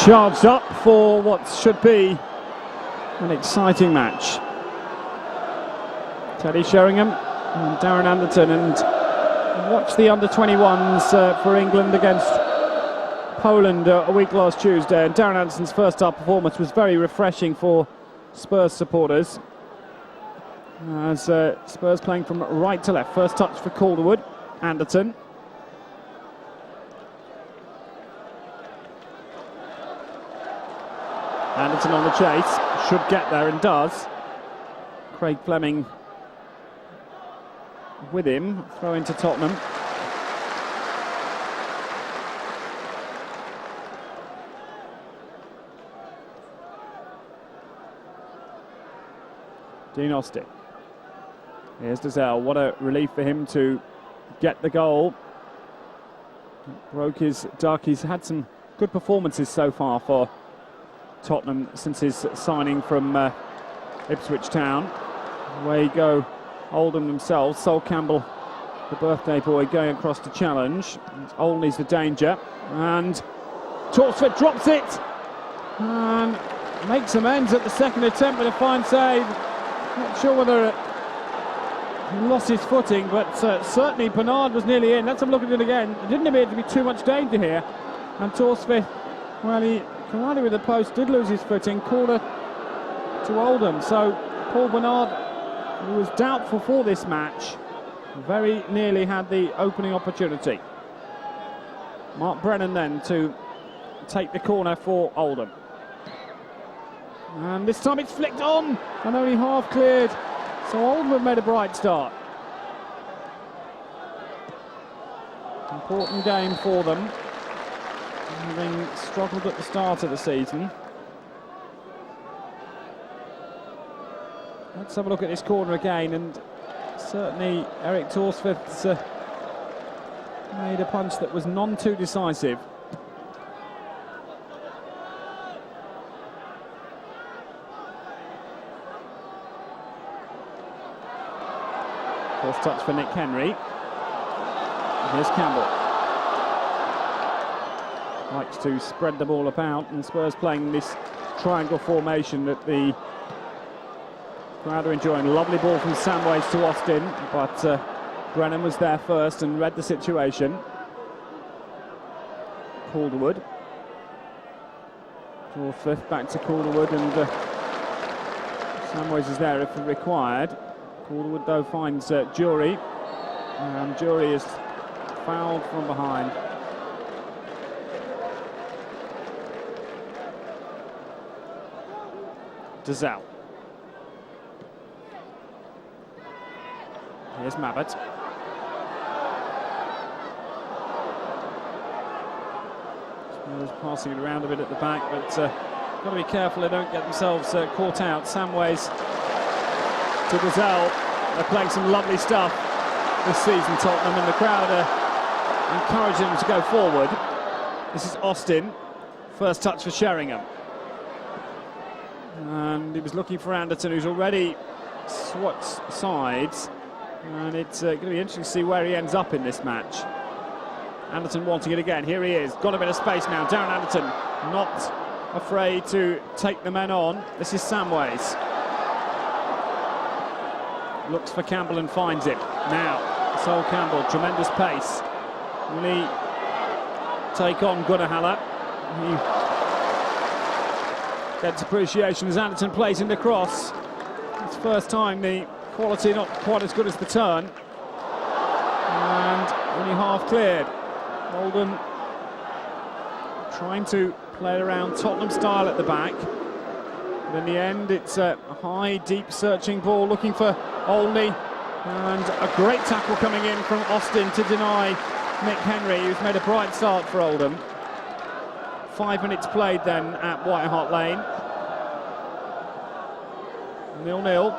charged up for what should be an exciting match. Teddy Sheringham and Darren Anderton, and watch the under-21s for England against Poland a week last Tuesday, and Darren Anderton's first half performance was very refreshing for Spurs supporters, as Spurs playing from right to left. First touch for Calderwood. Anderton. Anderton on the chase, should get there and does. Craig Fleming with him, throw into Tottenham. Dean Austin. Here's Dazelle. What a relief for him to get the goal. Broke his duck. He's had some good performances so far for Tottenham since his signing from Ipswich Town. Away go Oldham themselves. Sol Campbell, the birthday boy, going across to challenge. Olney's the danger, and Torsford drops it and makes amends at the second attempt with a fine save. Not sure whether he lost his footing, but certainly Bernard was nearly in. Let's have a look at it again. It didn't appear to be too much danger here, and Torsford, well, he collided with the post, did lose his footing, corner to Oldham. So Paul Bernard, who was doubtful for this match, very nearly had the opening opportunity. Mark Brennan then to take the corner for Oldham. And this time it's flicked on and only half cleared. So Oldham have made a bright start. Important game for them, having struggled at the start of the season. Let's have a look at this corner again, and certainly Eric Torsford's made a punch that was none too decisive. First touch for Nick Henry. Here's Campbell. Likes to spread the ball about, and Spurs playing this triangle formation that the crowd are enjoying. Lovely ball from Samways to Austin, but Brennan was there first and read the situation. Calderwood. Forthwith back to Calderwood, and Samways is there if required. Calderwood though finds Jury, and Jury is fouled from behind. Dazelle. Here's Mabbott. Spurs passing it around a bit at the back, but got to be careful they don't get themselves caught out. Samways to Dazelle. They're playing some lovely stuff this season, Tottenham, and the crowd are encouraging them to go forward. This is Austin. First touch for Sheringham. And he was looking for Anderton, who's already swats sides. And it's going to be interesting to see where he ends up in this match. Anderton wanting it again. Here he is. Got a bit of space now. Darren Anderton not afraid to take the men on. This is Samways. Looks for Campbell and finds him. Now, Sol Campbell, tremendous pace. Will he take on Gunnahaller? He gets appreciation as Anderton plays in the cross. It's first time, the quality not quite as good as the turn. And only half cleared. Oldham trying to play around Tottenham style at the back. But in the end, it's a high, deep searching ball looking for Olney. And a great tackle coming in from Austin to deny Nick Henry, who's made a bright start for Oldham. 5 minutes played then at White Hart Lane. 0-0.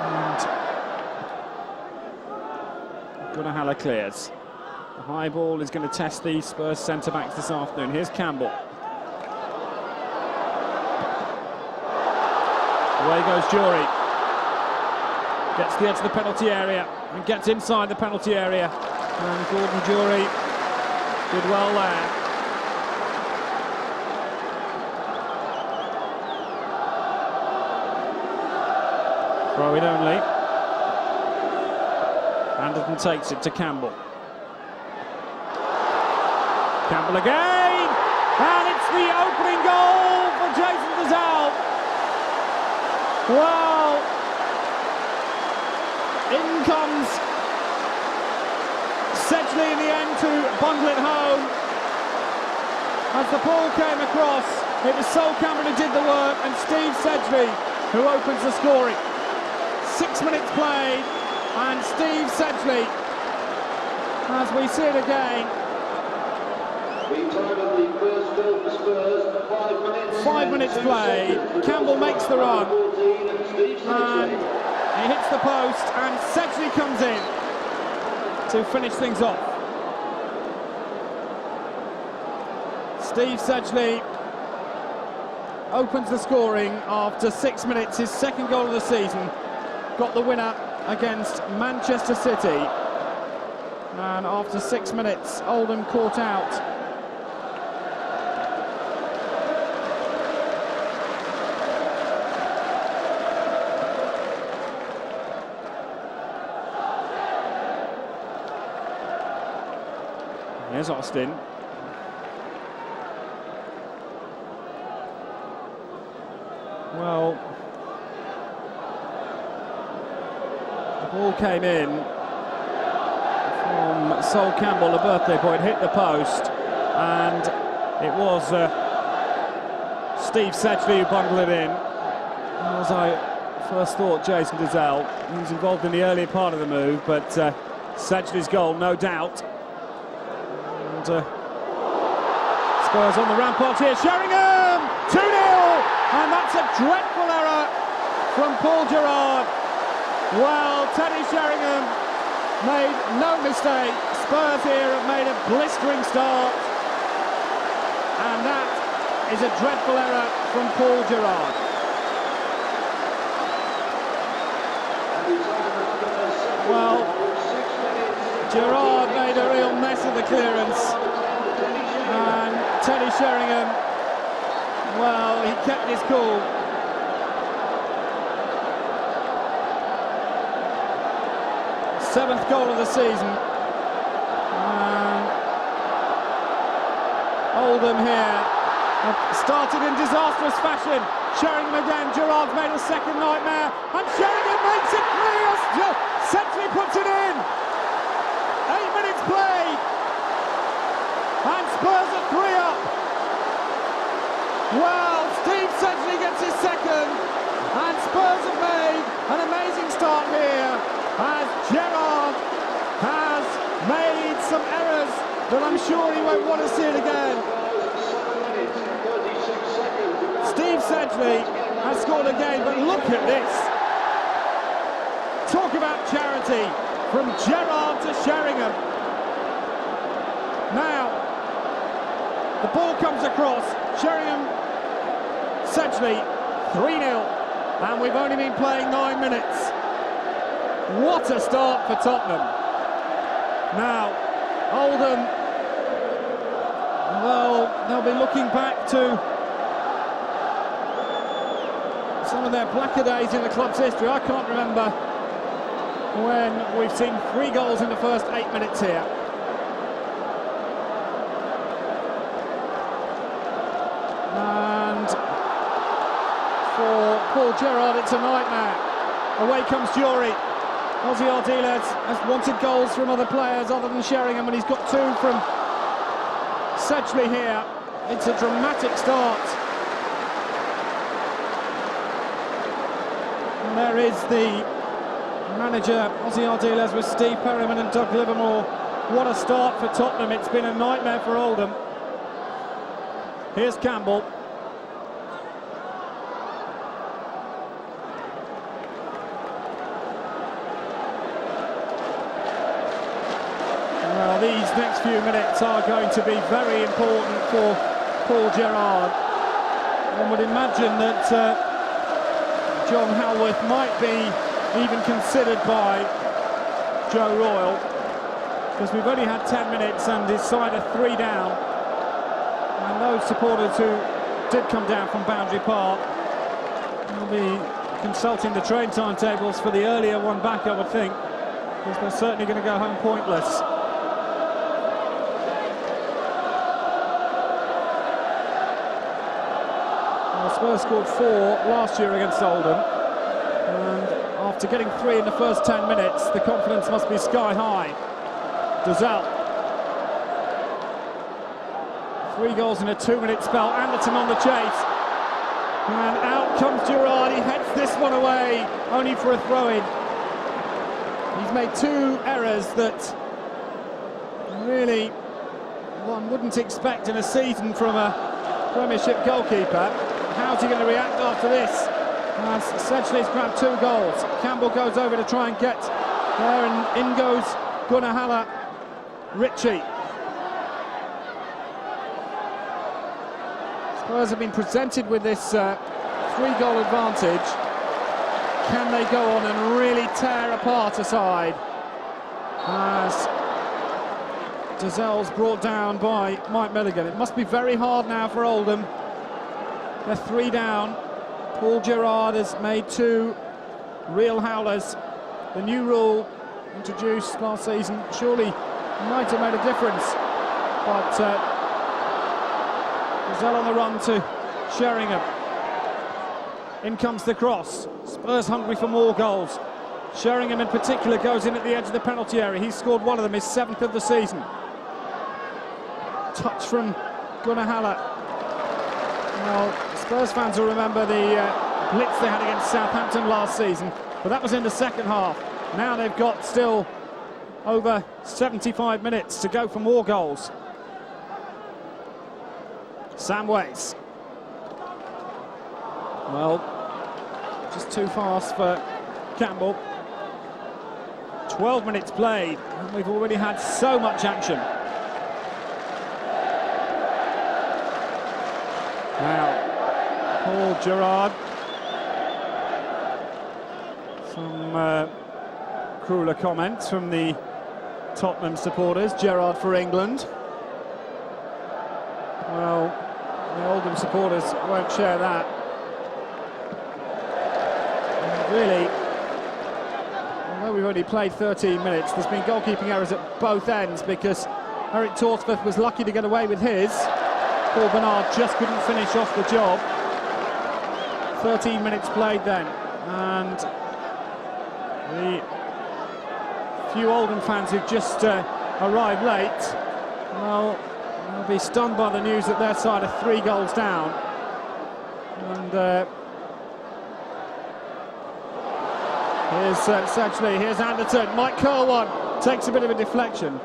And Gunnahaller clears. The high ball is going to test the Spurs centre-backs this afternoon. Here's Campbell. Away goes Jury. Gets the edge of the penalty area and gets inside the penalty area. And Gordon Jury did well there. Throw it only. Anderton takes it to Campbell. Campbell again! And it's the opening goal for Jason Dazal. Wow! In comes Sedgley in the end to bundle it home. As the ball came across, it was Sol Campbell who did the work and Steve Sedgley who opens the scoring. 6 minutes played and Steve Sedgley, as we see it again. 5 minutes played, Campbell makes the run and he hits the post and Sedgley comes in to finish things off. Steve Sedgley opens the scoring after 6 minutes, his second goal of the season. Got the winner against Manchester City. And after 6 minutes, Oldham caught out. Here's Austin. Well, the ball came in from Sol Campbell, a birthday boy. It hit the post, and it was Steve Sedgley who bundled it in. As I first thought, Jason Dazal. He was involved in the earlier part of the move, but Sedgley's goal, no doubt. And Spurs on the rampart here. Sheringham, 2-0. And that's a dreadful error from Paul Gerrard. Well, Teddy Sheringham made no mistake. Spurs here have made a blistering start. And that is a dreadful error from Paul Gerrard. Well, Gerrard made a real mess of the clearance. And Teddy Sheringham, well, he kept his cool. Seventh goal of the season. And Oldham here have started in disastrous fashion. Sheringham again, Gerrard's made a second nightmare, and Sheringham makes it 3. Sedgley puts it in. 8 minutes played, and Spurs are 3 up. Well, Steve Sedgley gets his second, and Spurs have made an amazing start here, as Gerrard has made some errors that I'm sure he won't want to see it again. Steve Sedgley has scored again, but look at this. Talk about charity, from Gerrard to Sheringham. Now, the ball comes across, Sheringham, Sedgley, 3-0, and we've only been playing 9 minutes. What a start for Tottenham. Now, Oldham, well, they'll be looking back to some of their blacker days in the club's history. I can't remember when we've seen 3 goals in the first 8 minutes here. And for Paul Gerrard, it's a nightmare. Away comes Jury. Ozzy Ardiles has wanted goals from other players other than Sheringham, and he's got 2 from Sedgley here. It's a dramatic start. And there is the manager, Ozzy Ardiles, with Steve Perryman and Doug Livermore. What a start for Tottenham. It's been a nightmare for Oldham. Here's Campbell. Well, these next few minutes are going to be very important for Paul Gerrard. One would imagine that John Halworth might be even considered by Joe Royle, because we've only had 10 minutes and his side are 3 down. And those supporters who did come down from Boundary Park will be consulting the train timetables for the earlier one back, I would think, because they're certainly going to go home pointless. Well, Spurs scored 4 last year against Oldham, and after getting 3 in the first 10 minutes, the confidence must be sky high. Dazal. 3 goals in a 2-minute spell. Anderton on the chase. And out comes Gerrard. He heads this one away, only for a throw-in. He's made 2 errors that really one wouldn't expect in a season from a Premiership goalkeeper. How's he going to react after this? As Sedgley's grabbed 2 goals. Campbell goes over to try and get there, and in goes Gunnar Ritchie. Spurs have been presented with this 3-goal advantage. Can they go on and really tear apart a side? As Dazal's brought down by Mike Milligan. It must be very hard now for Oldham. They're 3 down. Paul Gerrard has made 2 real howlers. The new rule introduced last season surely might have made a difference, but Dazal on the run to Sheringham. In comes the cross. Spurs hungry for more goals. Sheringham in particular goes in at the edge of the penalty area. He's scored 1 of them, his 7th of the season. Touch from Gunnar Haller. Well, Spurs fans will remember the blitz they had against Southampton last season, but that was in the second half. Now they've got still over 75 minutes to go for more goals. Sam Waits. Well, just too fast for Campbell. 12 minutes played, and we've already had so much action. Now, Paul Gerrard. Some crueler comments from the Tottenham supporters. Gerrard for England. Well, the Oldham supporters won't share that. And really, although we've only played 13 minutes, there's been goalkeeping errors at both ends, because Eric Torsforth was lucky to get away with his. Paul Bernard just couldn't finish off the job. 13 minutes played then, and the few Oldham fans who've just arrived late, well, they'll be stunned by the news that their side are 3 goals down. And here's Sedgley, here's Anderton. Mike Kerwan takes a bit of a deflection.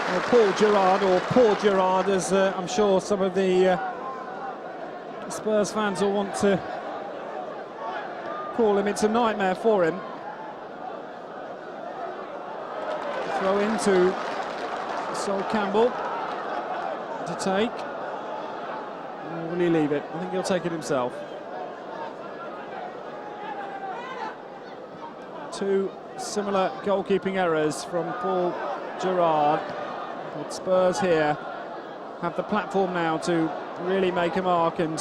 Well, Paul Gerrard, or Poor Gerrard, as I'm sure some of the Spurs fans will want to call him. It's a nightmare for him. Throw into Sol Campbell to take. Or will he leave it? I think he'll take it himself. 2 similar goalkeeping errors from Paul Gerrard. But Spurs here have the platform now to really make a mark and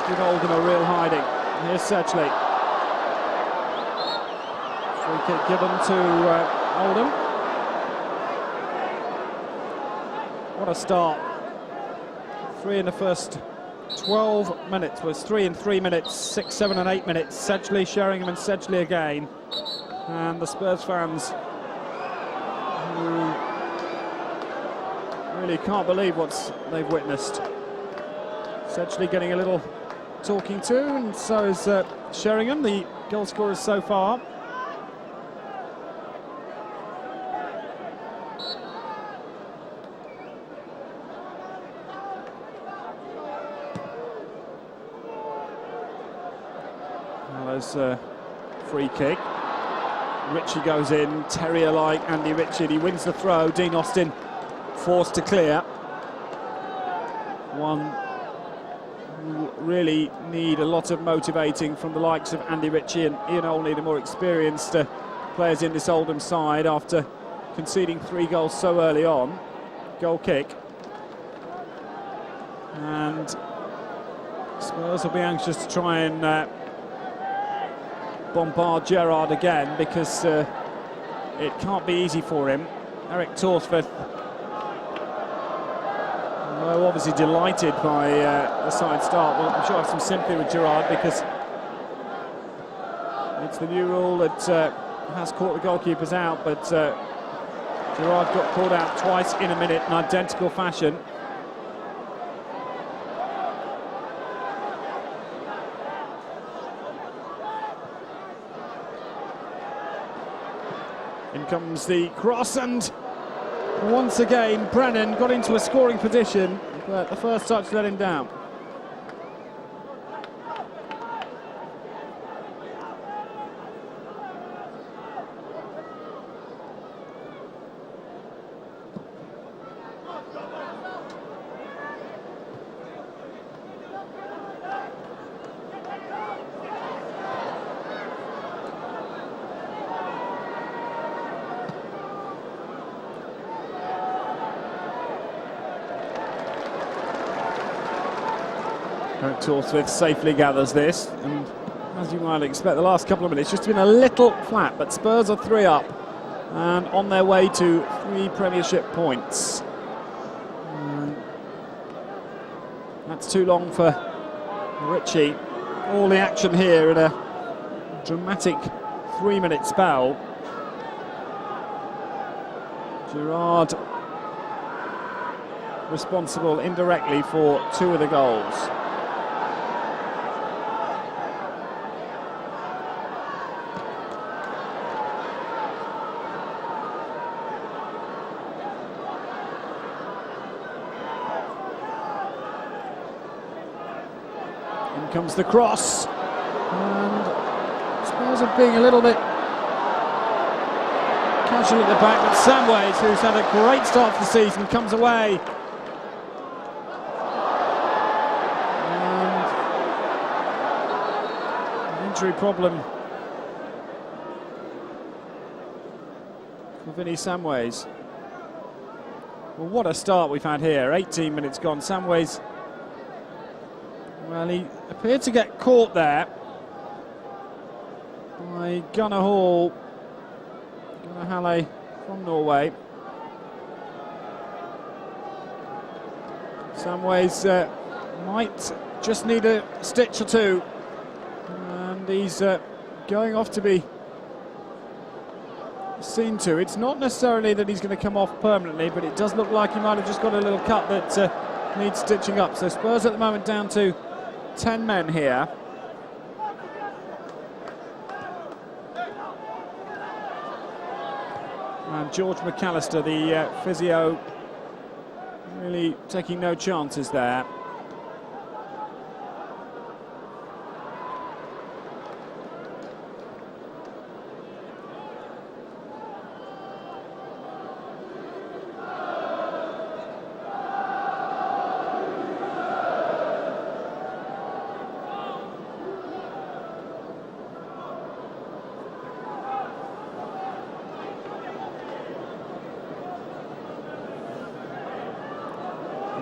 give Oldham a real hiding. Here's Sedgley. Free kick given to Oldham. What a start. 3 in the first 12 minutes. Was 3 in 3 minutes, 6, 7 and 8 minutes. Sedgley, Sheringham and Sedgley again. And the Spurs fans who really can't believe what they've witnessed. Sedgley getting a little talking to, and so is Sheringham, the goal scorers so far. Well, there's a free kick. Ritchie goes in, terrier-like Andy Ritchie. He wins the throw. Dean Austin forced to clear. One who really need a lot of motivating from the likes of Andy Ritchie and Ian Olney, the more experienced players in this Oldham side, after conceding 3 goals so early on. Goal kick. And Spurs will be anxious to try and bombard Gerrard again, because it can't be easy for him. Eric Torsvith, although obviously delighted by the side start, well, I'm sure I have some sympathy with Gerrard, because it's the new rule that has caught the goalkeepers out, but Gerrard got caught out twice in a minute in identical fashion. In comes the cross, and once again Brennan got into a scoring position, but the first touch let him down. Eric Torsvith safely gathers this, and as you might expect, the last couple of minutes just been a little flat, but Spurs are 3 up and on their way to 3 Premiership points. That's too long for Ritchie. All the action here in a dramatic 3-minute spell. Gerrard responsible indirectly for 2 of the goals. In comes the cross, and Spurs are being a little bit casual at the back, but Samways, who's had a great start to the season, comes away. And an injury problem for Vinny Samways. Well, what a start we've had here. 18 minutes gone. Samways, well, he appeared to get caught there by Gunnar Hall, Gunnar Halle from Norway. Samways might just need a stitch or two, and he's going off to be seen to. It's not necessarily that he's going to come off permanently, but it does look like he might have just got a little cut that needs stitching up. So Spurs at the moment down to 10 men here. And George McAllister, the physio, really taking no chances there.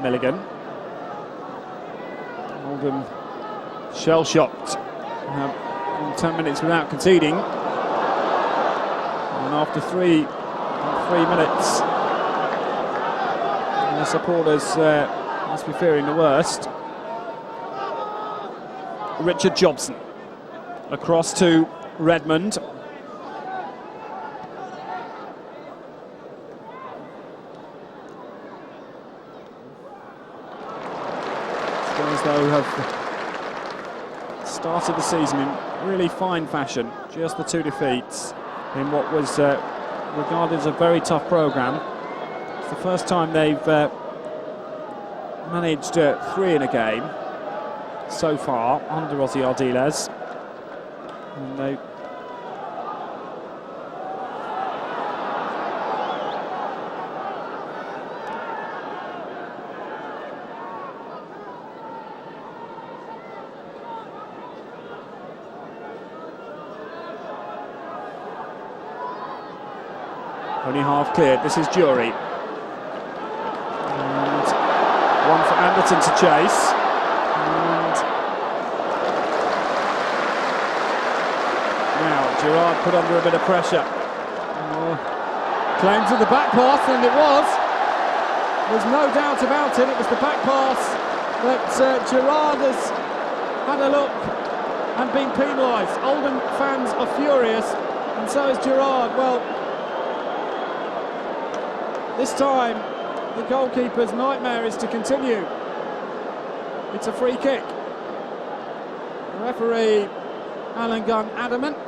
Milligan. Oldham shell-shocked. 10 minutes without conceding. And after 3 minutes, the supporters must be fearing the worst. Richard Jobson across to Redmond. Though have started the season in really fine fashion. Just the 2 defeats in what was regarded as a very tough programme. It's the first time they've managed 3 in a game so far under Ossie Ardiles. And they Only half cleared. This is Jury. And one for Anderton to chase. And now Gerrard put under a bit of pressure. Claims of the back pass, and it was. There's no doubt about it. It was the back pass that Gerrard has had a look and been penalised. Oldham fans are furious, and so is Gerrard. Well, this time the goalkeeper's nightmare is to continue. It's a free kick. The referee Alan Gunn adamant,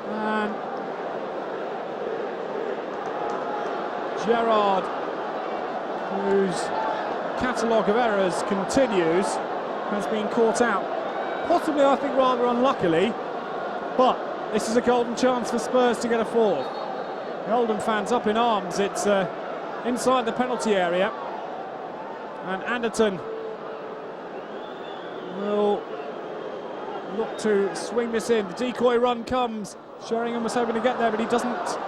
and Gerrard, whose catalogue of errors continues, has been caught out. Possibly, I think, rather unluckily, but this is a golden chance for Spurs to get a fourth. The Oldham fans up in arms. It's inside the penalty area, and Anderton will look to swing this in. The decoy run comes. Sheringham was hoping to get there, but he doesn't.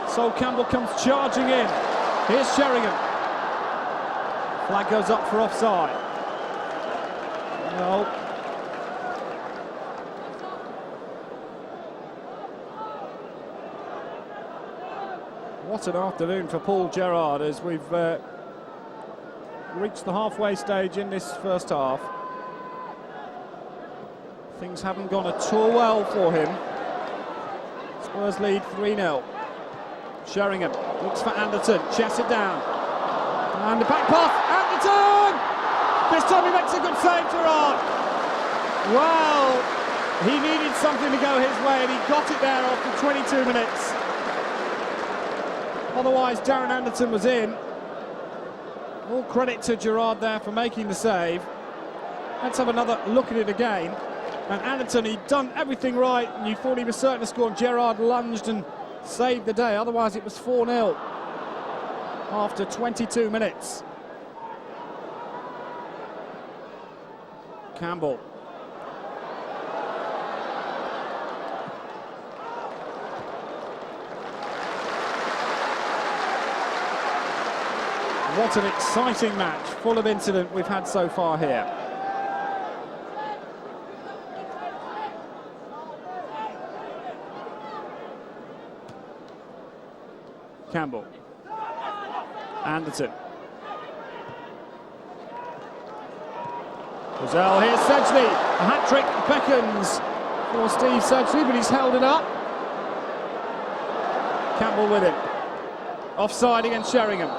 Sol Campbell comes charging in. Here's Sheringham. Flag goes up for offside. No. What an afternoon for Paul Gerrard as we've reached the halfway stage in this first half. Things haven't gone at all well for him. Spurs lead 3-0. Sheringham looks for Anderton, chests it down. And the back pass, Anderton! This time he makes a good save, Gerrard. Well, he needed something to go his way, and he got it there after 22 minutes. Otherwise, Darren Anderton was in. All credit to Gerrard there for making the save. Let's have another look at it again. And Anderton, he'd done everything right, and you thought he was certain to score. Gerrard lunged and saved the day. Otherwise, it was 4-0 after 22 minutes. Campbell. What an exciting match, full of incident we've had so far here. Campbell. Anderton. Gazelle, here's Sedgley. A hat-trick beckons for Steve Sedgley, but he's held it up. Campbell with it. Offside against Sheringham.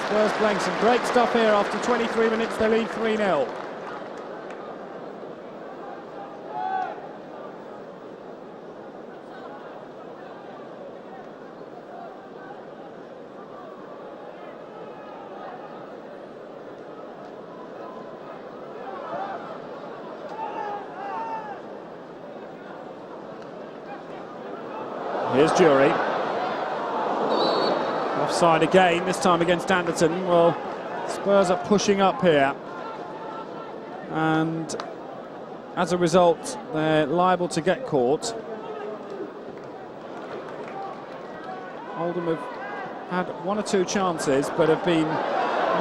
Spurs playing some great stuff here. After 23 minutes, they lead 3-0. Here's Jury. Offside again, this time against Anderton. Well, Spurs are pushing up here, and as a result, they're liable to get caught. Oldham have had one or two chances, but have been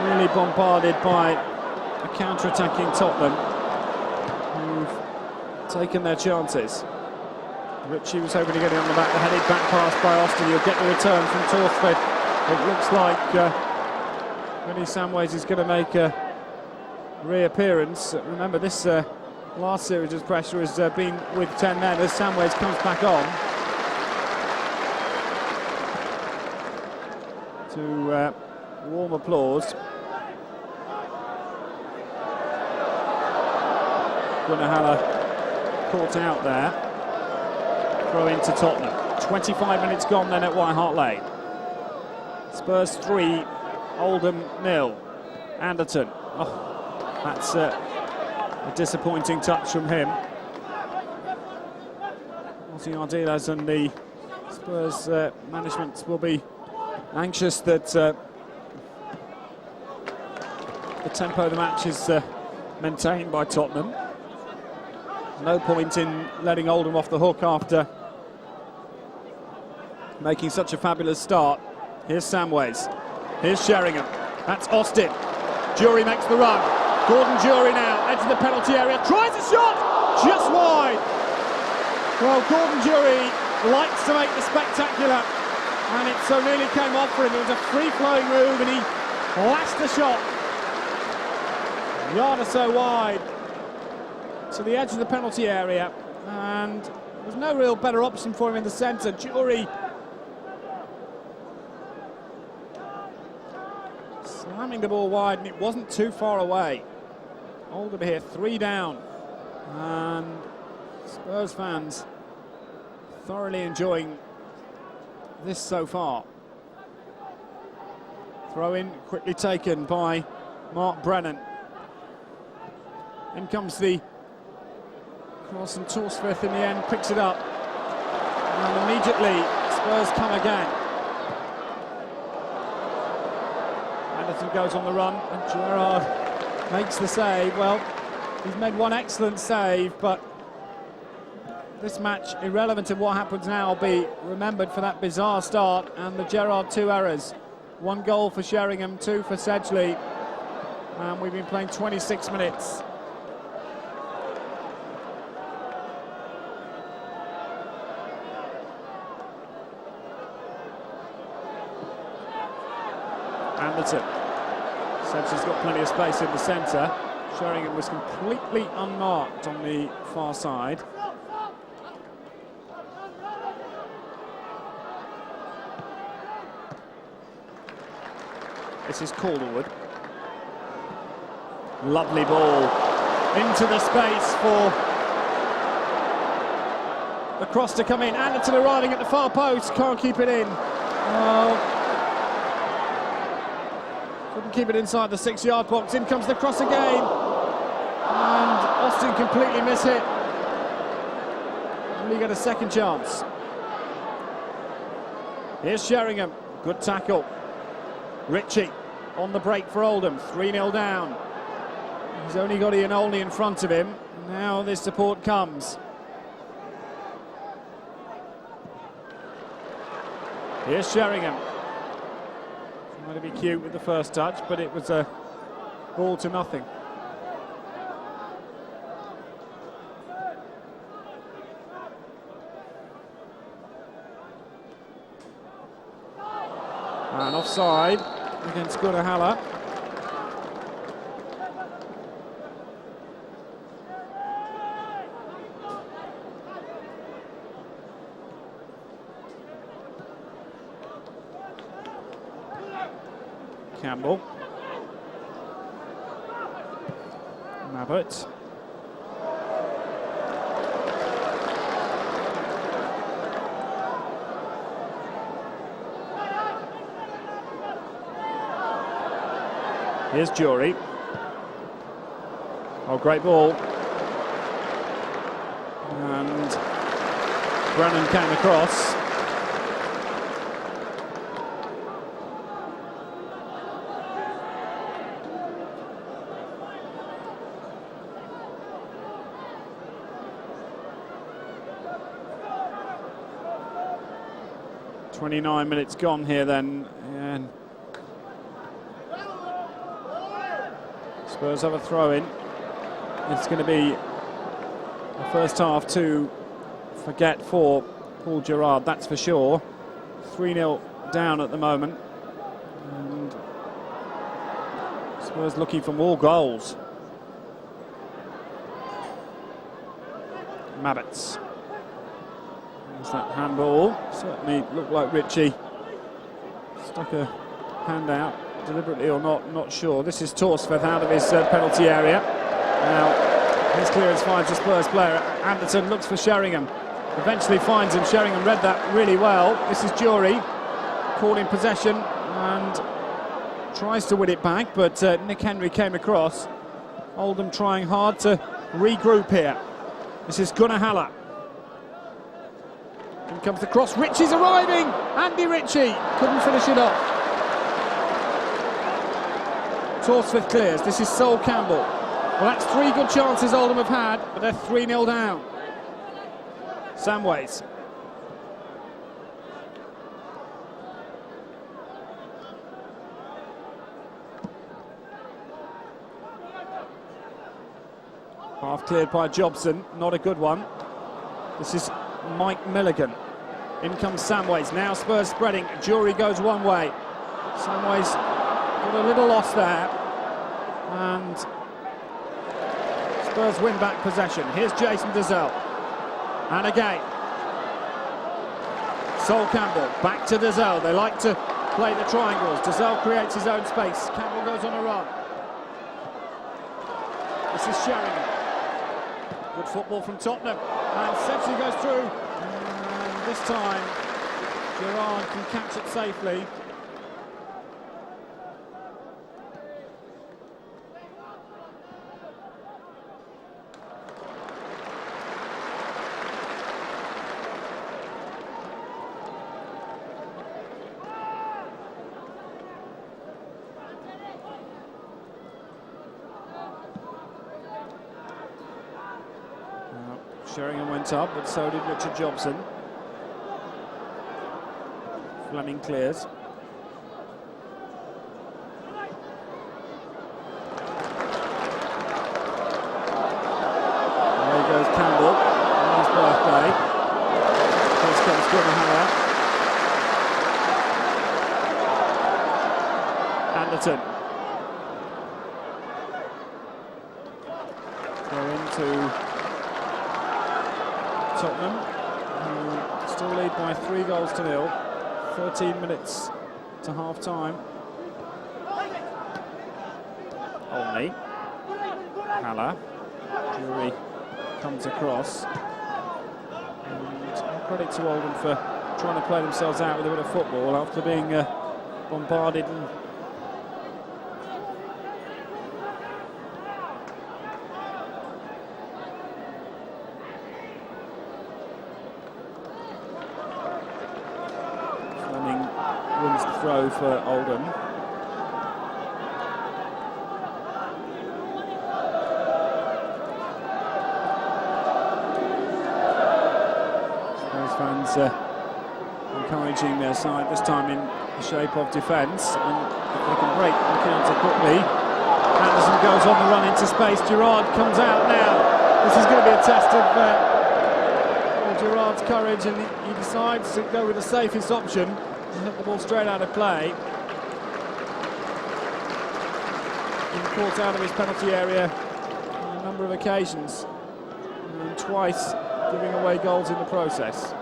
really bombarded by a counter-attacking Tottenham, who've taken their chances. Ritchie was hoping to get it on the back, the headed back pass by Austin. You'll get the return from Torthford. It looks like Rennie Samways is going to make a reappearance. Remember, this last series of pressure has been with 10 men as Samways comes back on to warm applause. Gunnahala caught out there. Throw into Tottenham. 25 minutes gone then at White Hart Lane. Spurs 3, Oldham 0. Anderton. Oh, that's a disappointing touch from him. Ozzy Ardiles and the Spurs management will be anxious that the tempo of the match is maintained by Tottenham. No point in letting Oldham off the hook after making such a fabulous start. Here's Samways. Here's Sheringham. That's Austin. Jury makes the run. Gordon Jury now, edge of the penalty area. Tries a shot! Just wide. Well, Gordon Jury likes to make the spectacular, and it so nearly came off for him. It was a free-flowing move, and he lashed the shot. A yard or so wide to the edge of the penalty area, and there was no real better option for him in the centre. Jury slamming the ball wide, and it wasn't too far away. Oldham here, 3 down, and Spurs fans thoroughly enjoying this so far. Throw in quickly taken by Mark Brennan. In comes the cross, and Torsfith in the end picks it up, and immediately Spurs come again. Anderson goes on the run, and Gerrard makes the save. Well, he's made one excellent save, but this match, irrelevant of what happens now, will be remembered for that bizarre start and the Gerrard 2 errors. 1 goal for Sheringham, 2 for Sedgley, and we've been playing 26 minutes. Anderson. Sedgley's got plenty of space in the centre. Sheringham was completely unmarked on the far side. This is Calderwood. Lovely ball into the space for the cross to come in. Anderson arriving at the far post, can't keep it in. Couldn't keep it inside the 6-yard box. In comes the cross again, and Austin completely mishit. Will he get a second chance? Here's Sheringham, good tackle. Ritchie on the break for Oldham, 3-0 down. He's only got Ian Olney in front of him. Now this support comes. Here's Sheringham. Trying to be cute with the first touch, but it was a ball to nothing. And offside against Gunnar. Campbell. Mabbott. Here's Jury. Oh, great ball. And Brennan came across. "29 minutes gone here then, and Spurs have a throw-in. It's going to be the first half to forget for Paul Gerrard, that's for sure. 3-0 down at the moment, and Spurs looking for more goals. Mabbott. There's that handball. Certainly looked like Ritchie stuck a hand out, deliberately or not sure. This is Torsfith out of his penalty area. Now his clearance finds a Spurs player. Anderson looks for Sheringham, eventually finds him. Sheringham read that really well. This is Jury, caught in possession and tries to win it back, but Nick Henry came across. Oldham trying hard to regroup here. This is Gunnar. In comes the cross, Ritchie's arriving! Andy Ritchie couldn't finish it off. Torsfith clears, this is Sol Campbell. Well, that's 3 good chances Oldham have had, but they're 3-0 down. Samways. Half cleared by Jobson, not a good one. This is Mike Milligan. In comes Samways, now Spurs spreading, Jury goes one way. Samways got a little lost there. And Spurs win back possession. Here's Jason Dazelle. And again. Sol Campbell, back to Dazelle. They like to play the triangles. Dazelle creates his own space. Campbell goes on a run. This is Sheringham. Good football from Tottenham. And Setsi goes through. And this time, Gerrard can catch it safely. Sheringham went up, but so did Richard Jobson. Fleming clears. There goes Campbell on his birthday. Here comes Gunnar. Anderton. Go into Tottenham, who still lead by 3-0. 13 minutes to half-time. Olney. Haller. Jury comes across. And credit to Oldham for trying to play themselves out with a bit of football after being bombarded and wins the throw for Oldham. Spurs fans encouraging their side, this time in the shape of defence. And if they can break the counter quickly, Anderson goes on the run into space. Gerrard comes out now. This is going to be a test of Gerrard's courage, and he decides to go with the safest option. Hit the ball straight out of play. Been caught out of his penalty area on a number of occasions, and twice giving away goals in the process.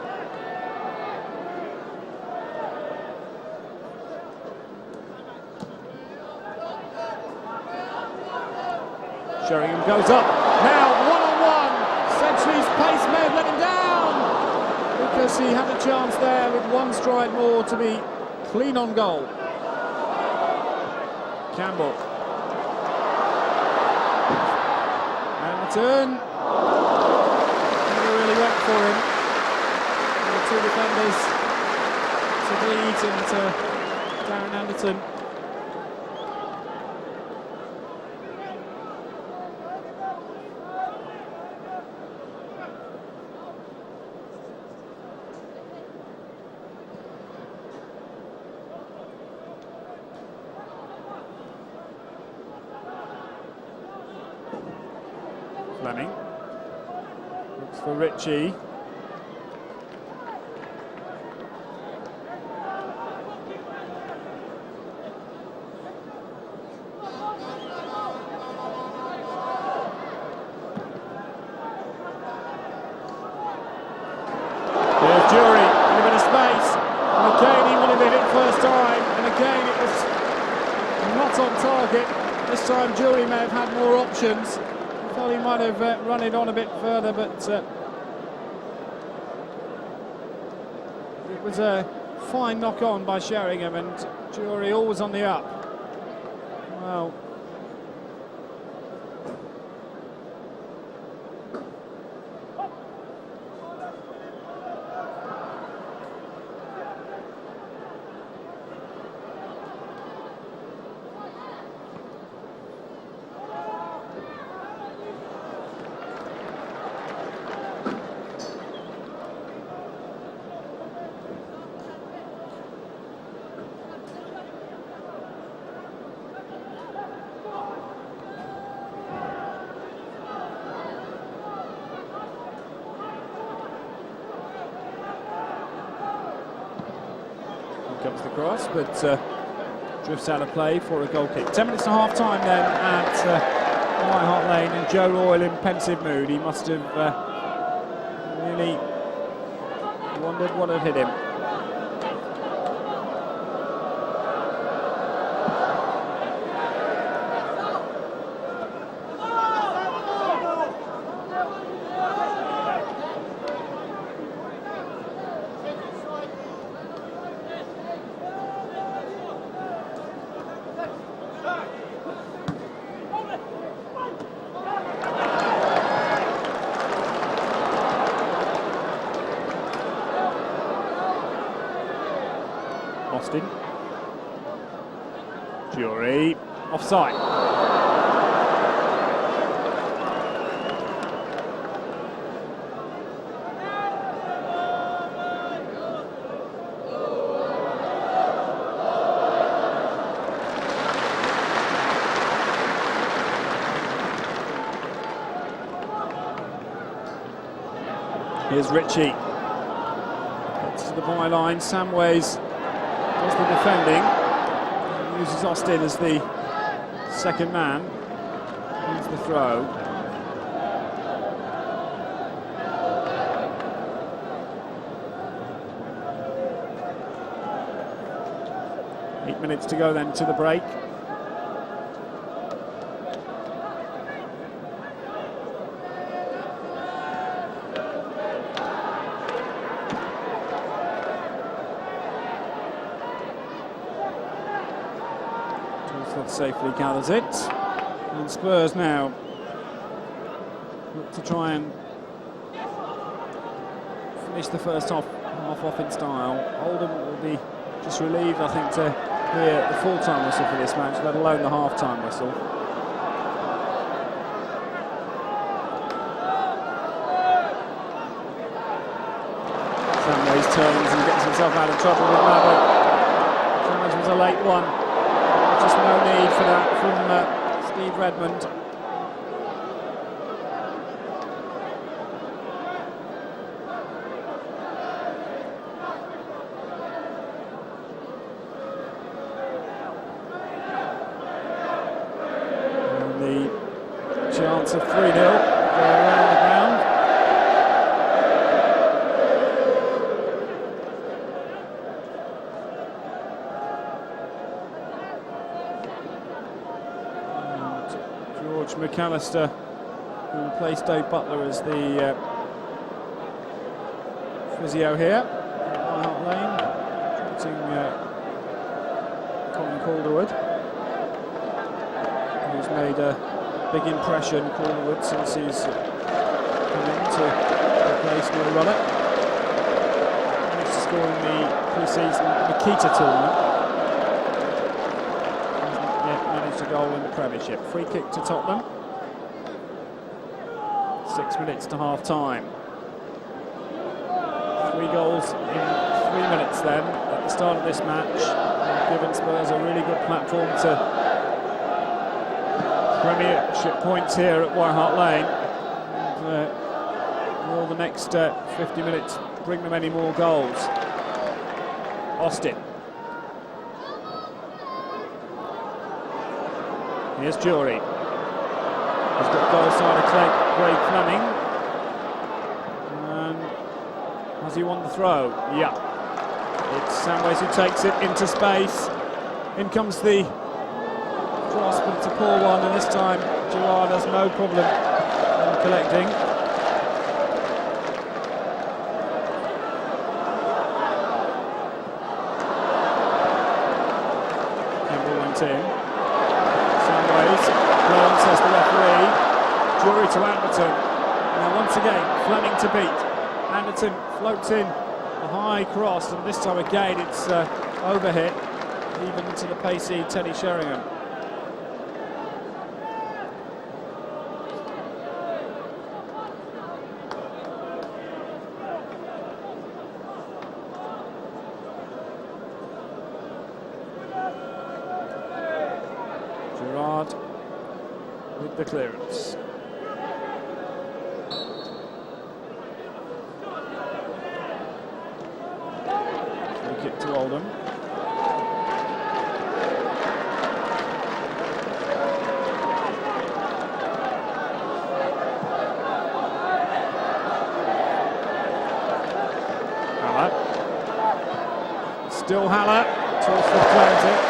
Sheringham goes up. Now one-on-one. Sedgley's pace may have let him down, because he had a chance there with one stride more to be clean on goal. Campbell. And the turn. Never really went for him. And the two defenders, Sedgley and Darren Anderton. Fleming looks for Ritchie. There's Jury in a bit of space, and again he would have hit it first time, and again it was not on target. This time Jury may have had more options. Thought he might have run it on a bit further, but it was a fine knock-on by Sheringham, and Jury always on the up. Well, comes the cross, but drifts out of play for a goal kick. 10 minutes to half time then at White Hart Lane, and Joe Royle in pensive mood. He must have really wondered what had hit him. Austin. Jury. Offside. Here's Ritchie. Gets to the byline. Samways does the defending. He uses Austin as the second man. Here's the throw. Eight minutes to go then to the break. Safely gathers it, and Spurs now look to try and finish the first half off in style. Oldham will be just relieved, I think, to hear the full-time whistle for this match, let alone the half-time whistle. Samways turns and gets himself out of trouble with Mabbutt. Challenge was a late one. Just no need for that from Steve Redmond. And the chance of 3-0 around the ground. McAllister, who replaced Dave Butler as the physio here at White Hart Lane, treating Colin Calderwood, who's made a big impression, Calderwood, since he's come in to replace Neil Rullett. Managed to score in the pre-season Makita tournament. A goal in the Premiership. Free kick to Tottenham. 6 minutes to half time. 3 goals in 3 minutes then at the start of this match. They've given Spurs a really good platform to Premiership points here at White Hart Lane. And, will the next 50 minutes bring them any more goals? Austin. Here's Jury. He's got goal side of Craig Fleming. And has he won the throw? Yeah. It's Samways who takes it into space. In comes the cross, but it's a poor one, and this time Gerrard has no problem in collecting. Campbell went in. Burns says the referee. Jury to Anderton. Now once again, Fleming to beat. Anderton floats in a high cross, and this time again it's overhit, even into the pacey Teddy Sheringham. Gerrard with the clearance. Free kick to Oldham. Haller. Still Haller. Torsford clears it.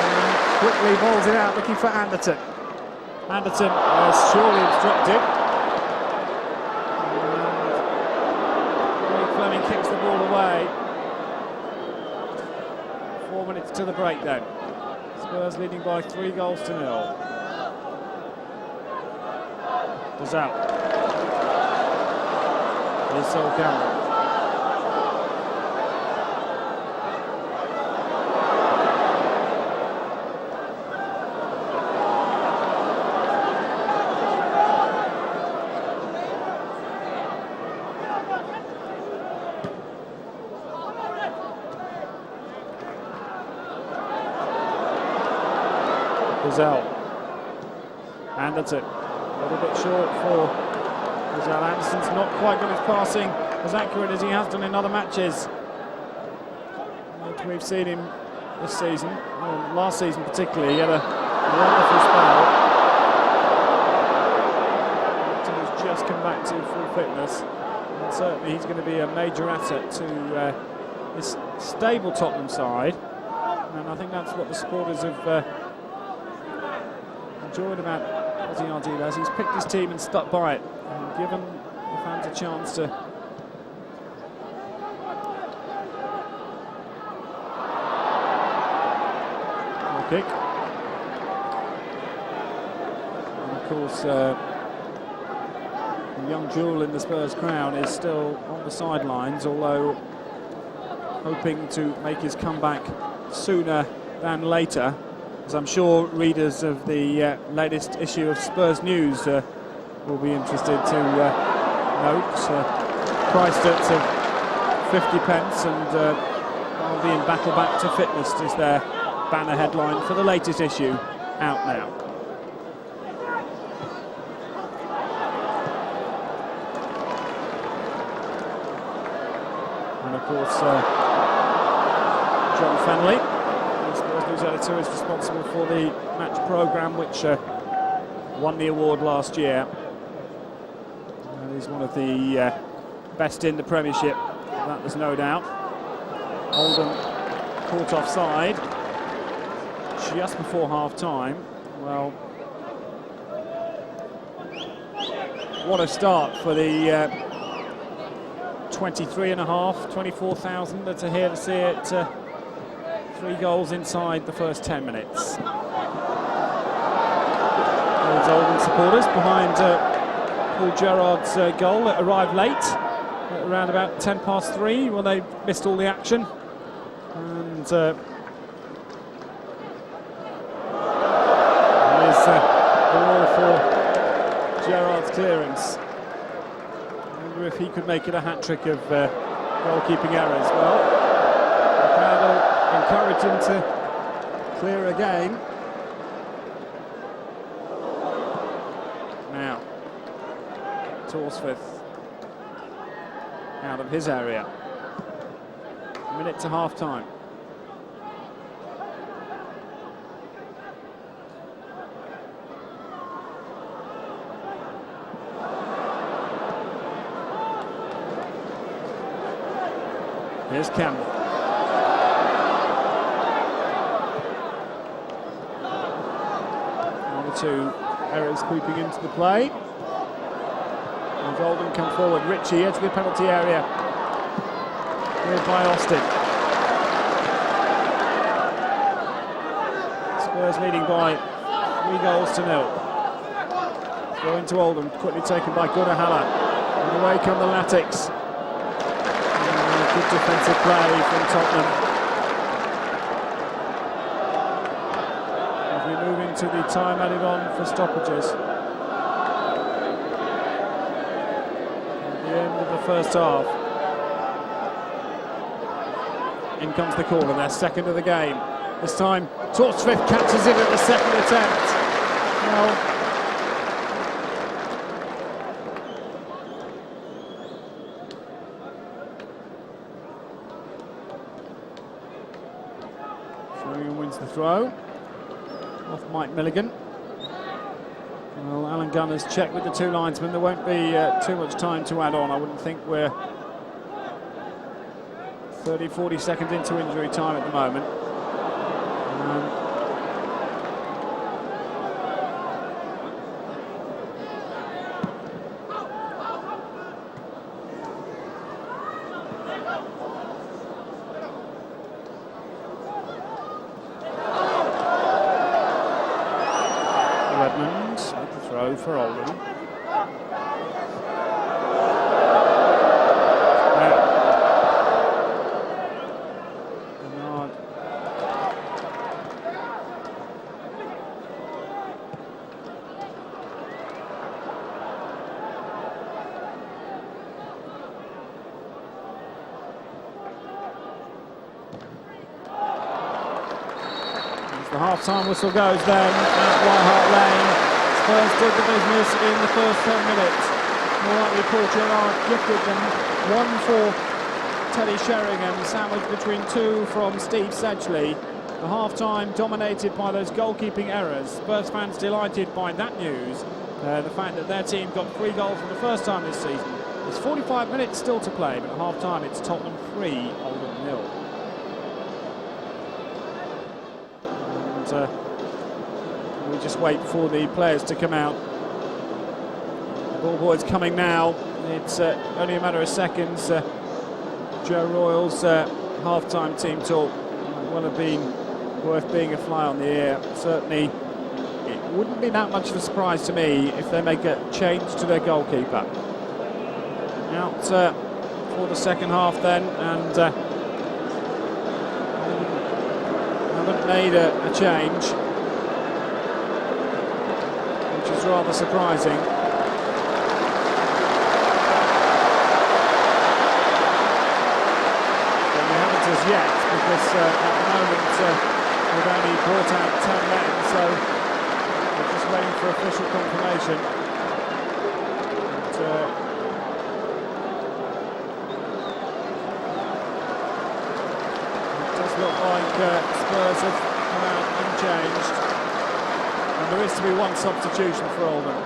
And quickly bowls it out, looking for Anderton. Anderton is surely obstructed. And Fleming kicks the ball away. 4 minutes to the break then. Spurs leading by 3-0. Gazelle. Here's Sol Campbell. Gazelle. Anderton. A little bit short for Gazelle. Anderson's not quite got his passing as accurate as he has done in other matches that we've seen him this season. Well, last season particularly, he had a wonderful spell. He's just come back to full fitness, and certainly he's going to be a major asset to this stable Tottenham side, and I think that's what the supporters have enjoyed about Ozzy Ardiles. He's picked his team and stuck by it and given the fans a chance to kick. And of course, the young jewel in the Spurs crown is still on the sidelines, although hoping to make his comeback sooner than later, as I'm sure readers of the latest issue of Spurs News will be interested to note. Priced at 50 pence, and I'll be in battle back to fitness is their banner headline for the latest issue, out now. And of course, John Fenley, the Spurs News editor, is responsible for the match programme, which won the award last year. And he's one of the best in the Premiership, that there's no doubt. Oldham caught offside just before half-time. Well, what a start for the 24,000 that are here to see it. 3 goals inside the first 10 minutes. Those Oldham supporters behind Paul Gerrard's goal that arrived late, at around about 3:10. Well, they missed all the action. And there's the wall for Gerrard's clearance. I wonder if he could make it a hat-trick of goalkeeping errors. Well, the crowd will encourage him to clear again. Now, Torsford out of his area. A minute to half-time. Here's Campbell. One or two errors creeping into the play. And Oldham come forward. Ritchie into the penalty area. Cleared by Austin. Spurs leading by 3-0. Throw into Oldham, quickly taken by Gunnar Haller. And away come the Latics. Good defensive play from Tottenham. As we move into the time added on for stoppages. At the end of the first half. In comes the corner, their second of the game. This time, Torsford catches it at the second attempt. Well, wins the throw off Mike Milligan. Well, Alan Gunnar's checked with the two linesmen. There won't be too much time to add on. I wouldn't think we're 30-40 seconds into injury time at the moment. Redmond at the throw for Oldham. The half-time whistle goes then at White Hart Lane. Spurs did the business in the first 10 minutes. More likely Paul Gerrard gifted them. One for Teddy Sheringham, sandwiched between two from Steve Sedgley. The half-time dominated by those goalkeeping errors. Spurs fans delighted by that news. The fact that their team got 3 goals for the first time this season. There's 45 minutes still to play, but at half-time it's Tottenham 3, Oldham 0. We just wait for the players to come out. The ball boy's coming now. It's only a matter of seconds. Joe Royle's half-time team talk will have been worth being a fly on the ear. Certainly, it wouldn't be that much of a surprise to me if they make a change to their goalkeeper. Out for the second half then, and haven't made a change, which is rather surprising. But we haven't as yet, because at the moment we've only brought out 10 men, so we're just waiting for official confirmation. Look like Spurs have come out unchanged, and there is to be one substitution for Oldham.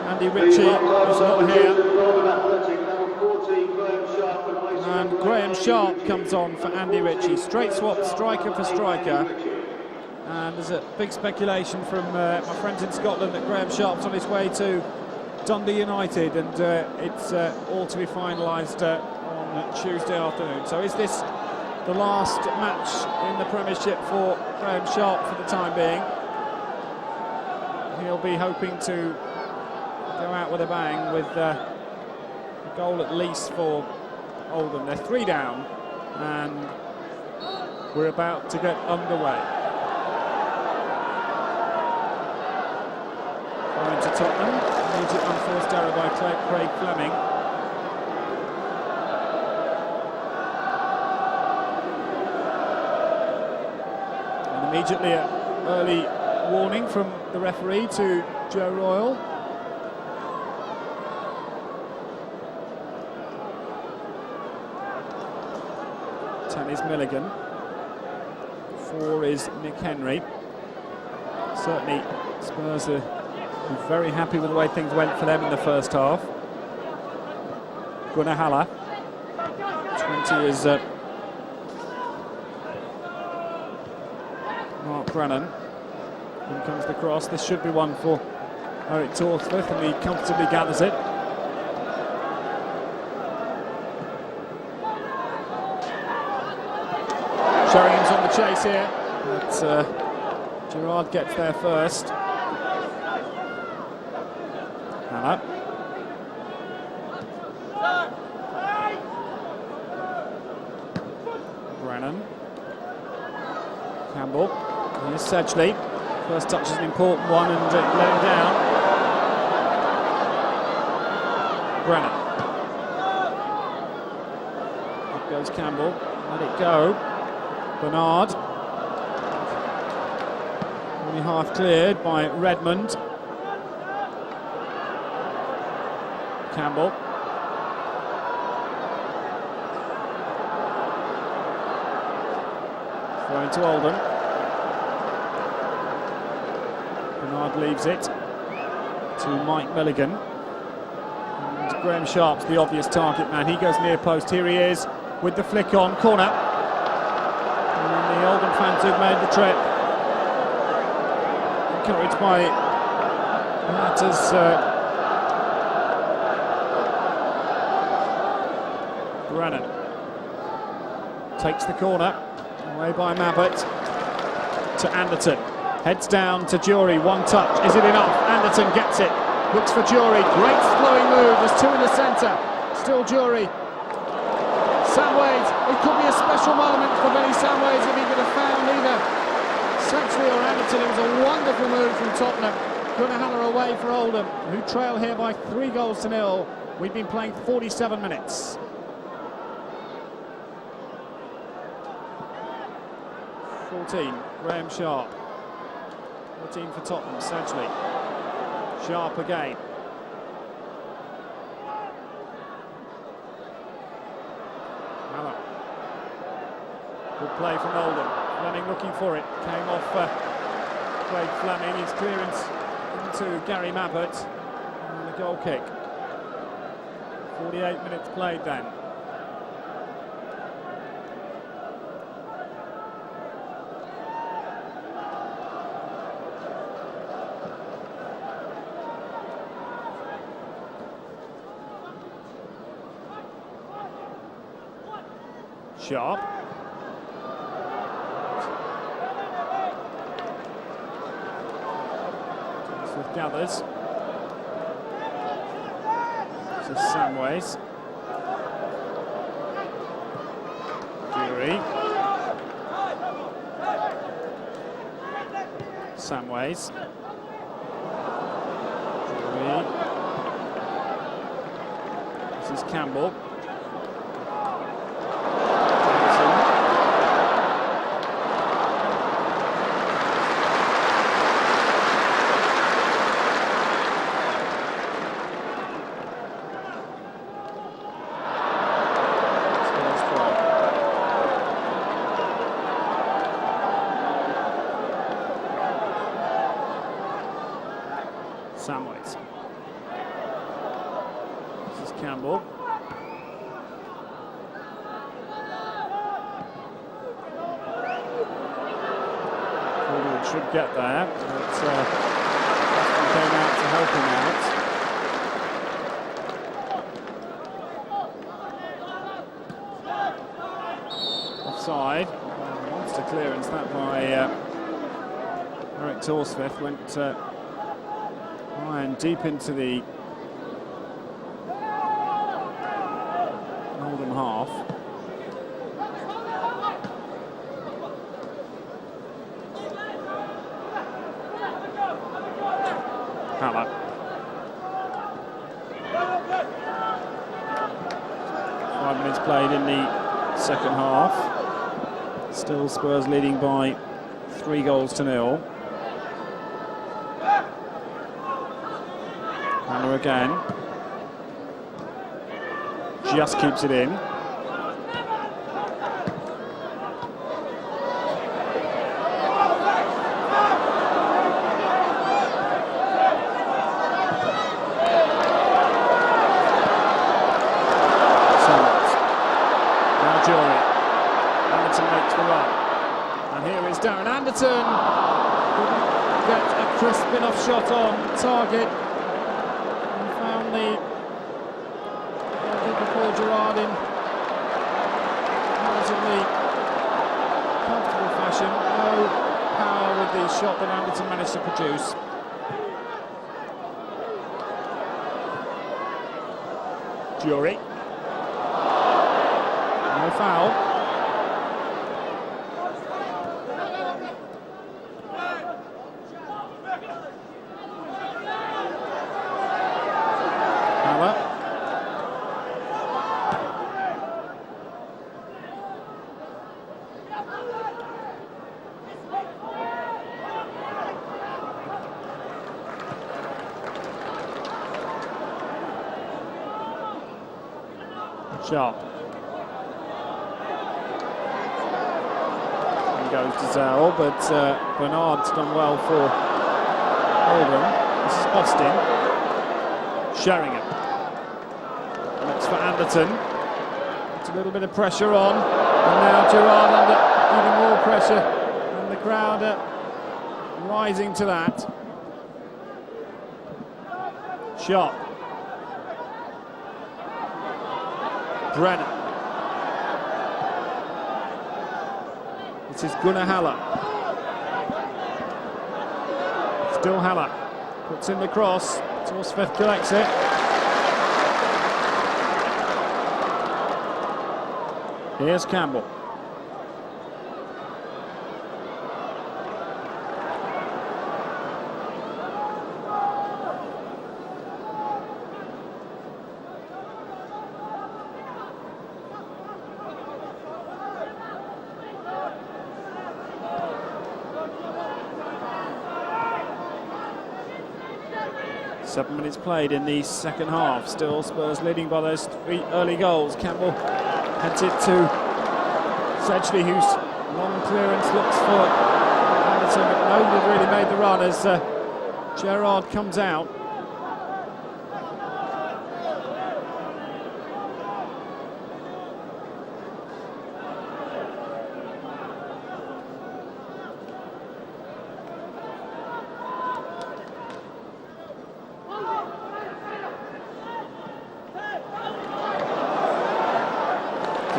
Andy Ritchie is not here, and Graham Sharp comes on for Andy Ritchie. Straight swap, striker for striker, and there's a big speculation from my friends in Scotland that Graham Sharp's on his way to Dundee United, and it's all to be finalised on Tuesday afternoon. So is this the last match in the Premiership for Graham Sharp for the time being? He'll be hoping to go out with a bang with a goal at least for Oldham. They're 3 down and we're about to get underway. Going to Tottenham, immediate unforced error by Craig Fleming. Immediately an early warning from the referee to Joe Royle. Is Milligan. 4 is Nick Henry. Certainly Spurs are very happy with the way things went for them in the first half. Gunnar Haller. 20 is Mark Brennan. In comes the cross. This should be one for Eric Torthworth, and he comfortably gathers it. Sheringham's on the chase here, but Gerrard gets there first. Haller. Brennan. Campbell. Here's Sedgley. First touch is an important one, and let him down. Brennan. Up goes Campbell. Let it go. Bernard. Only half cleared by Redmond. Campbell. Throw to Oldham. Bernard leaves it to Mike Milligan. And Graham Sharp's the obvious target man. He goes near post. Here he is. with the flick on, corner. And the Oldham fans who've made the trip, encouraged by Matter's Brennan takes the corner, away by Mabbott to Anderton. Heads down to Jury, one touch, is it enough? Anderton gets it, looks for Jury, great flowing move, there's two in the centre, still Jury. Samways, it could be a special moment for Benny Samways if he could have found either Sanctuary or Anderton. It was a wonderful move from Tottenham. Gunnahanna away for Oldham, who trail here by 3-0. We've been playing 47 minutes. Graham Sharp. 14 for Tottenham, Sedgley. Sharp again. Allen. Good play from Oldham. Fleming looking for it. Came off Craig Fleming. His clearance into Gary Mabbott. And a goal kick. 48 minutes played then. Sharp. With Gathers. This is Samways. Jury. Samways. Jury. This is Campbell. Samways. This is Campbell. Forward should get there, but Preston came out to help him out. Offside. Monster clearance that by Eric Torsvith. Went and deep into the Oldham half. Haller. Five minutes played in the second half. Still Spurs leading by 3-0. Haller again. Just keeps it in. Now Jury. Anderton makes the run. And here is Darren Anderton. Get a crisp enough shot on target. The Paul Gerrard in relatively comfortable fashion. No power with the shot that Anderton managed to produce. Jury. No foul. Sharp. And goes to Zell, but Bernard's done well for Oldham. This is Austin. Sheringham. Looks for Anderton. Just a little bit of pressure on, and now Gerrard under even more pressure, and the crowd rising to that. Shot. Brennan. This is Gunnar Haller. Still Haller. Puts in the cross. Torsveth collects it. Here's Campbell. Seven minutes played in the second half. Still Spurs leading by those 3 early goals. Campbell heads it to Sedgley, whose long clearance looks for Anderson, but nobody really made the run as Gerrard comes out.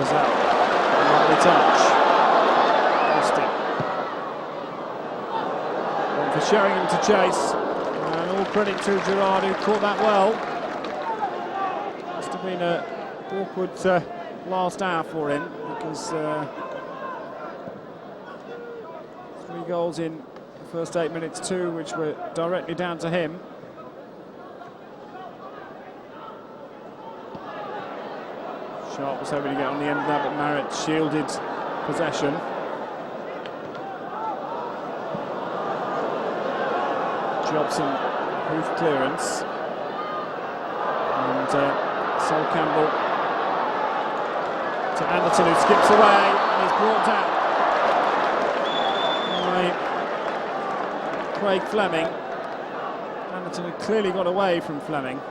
Lovely touch. Missed it. One for Sheringham to chase. And all credit to Gerrard, who caught that well. Must have been an awkward last hour for him, because 3 goals in the first 8 minutes, 2 which were directly down to him. Sharp was hoping to get on the end of that, but Marrett shielded possession. Jobson, hoof clearance. And Sol Campbell to Anderson, who skips away and is brought down by Craig Fleming. Anderson had clearly got away from Fleming.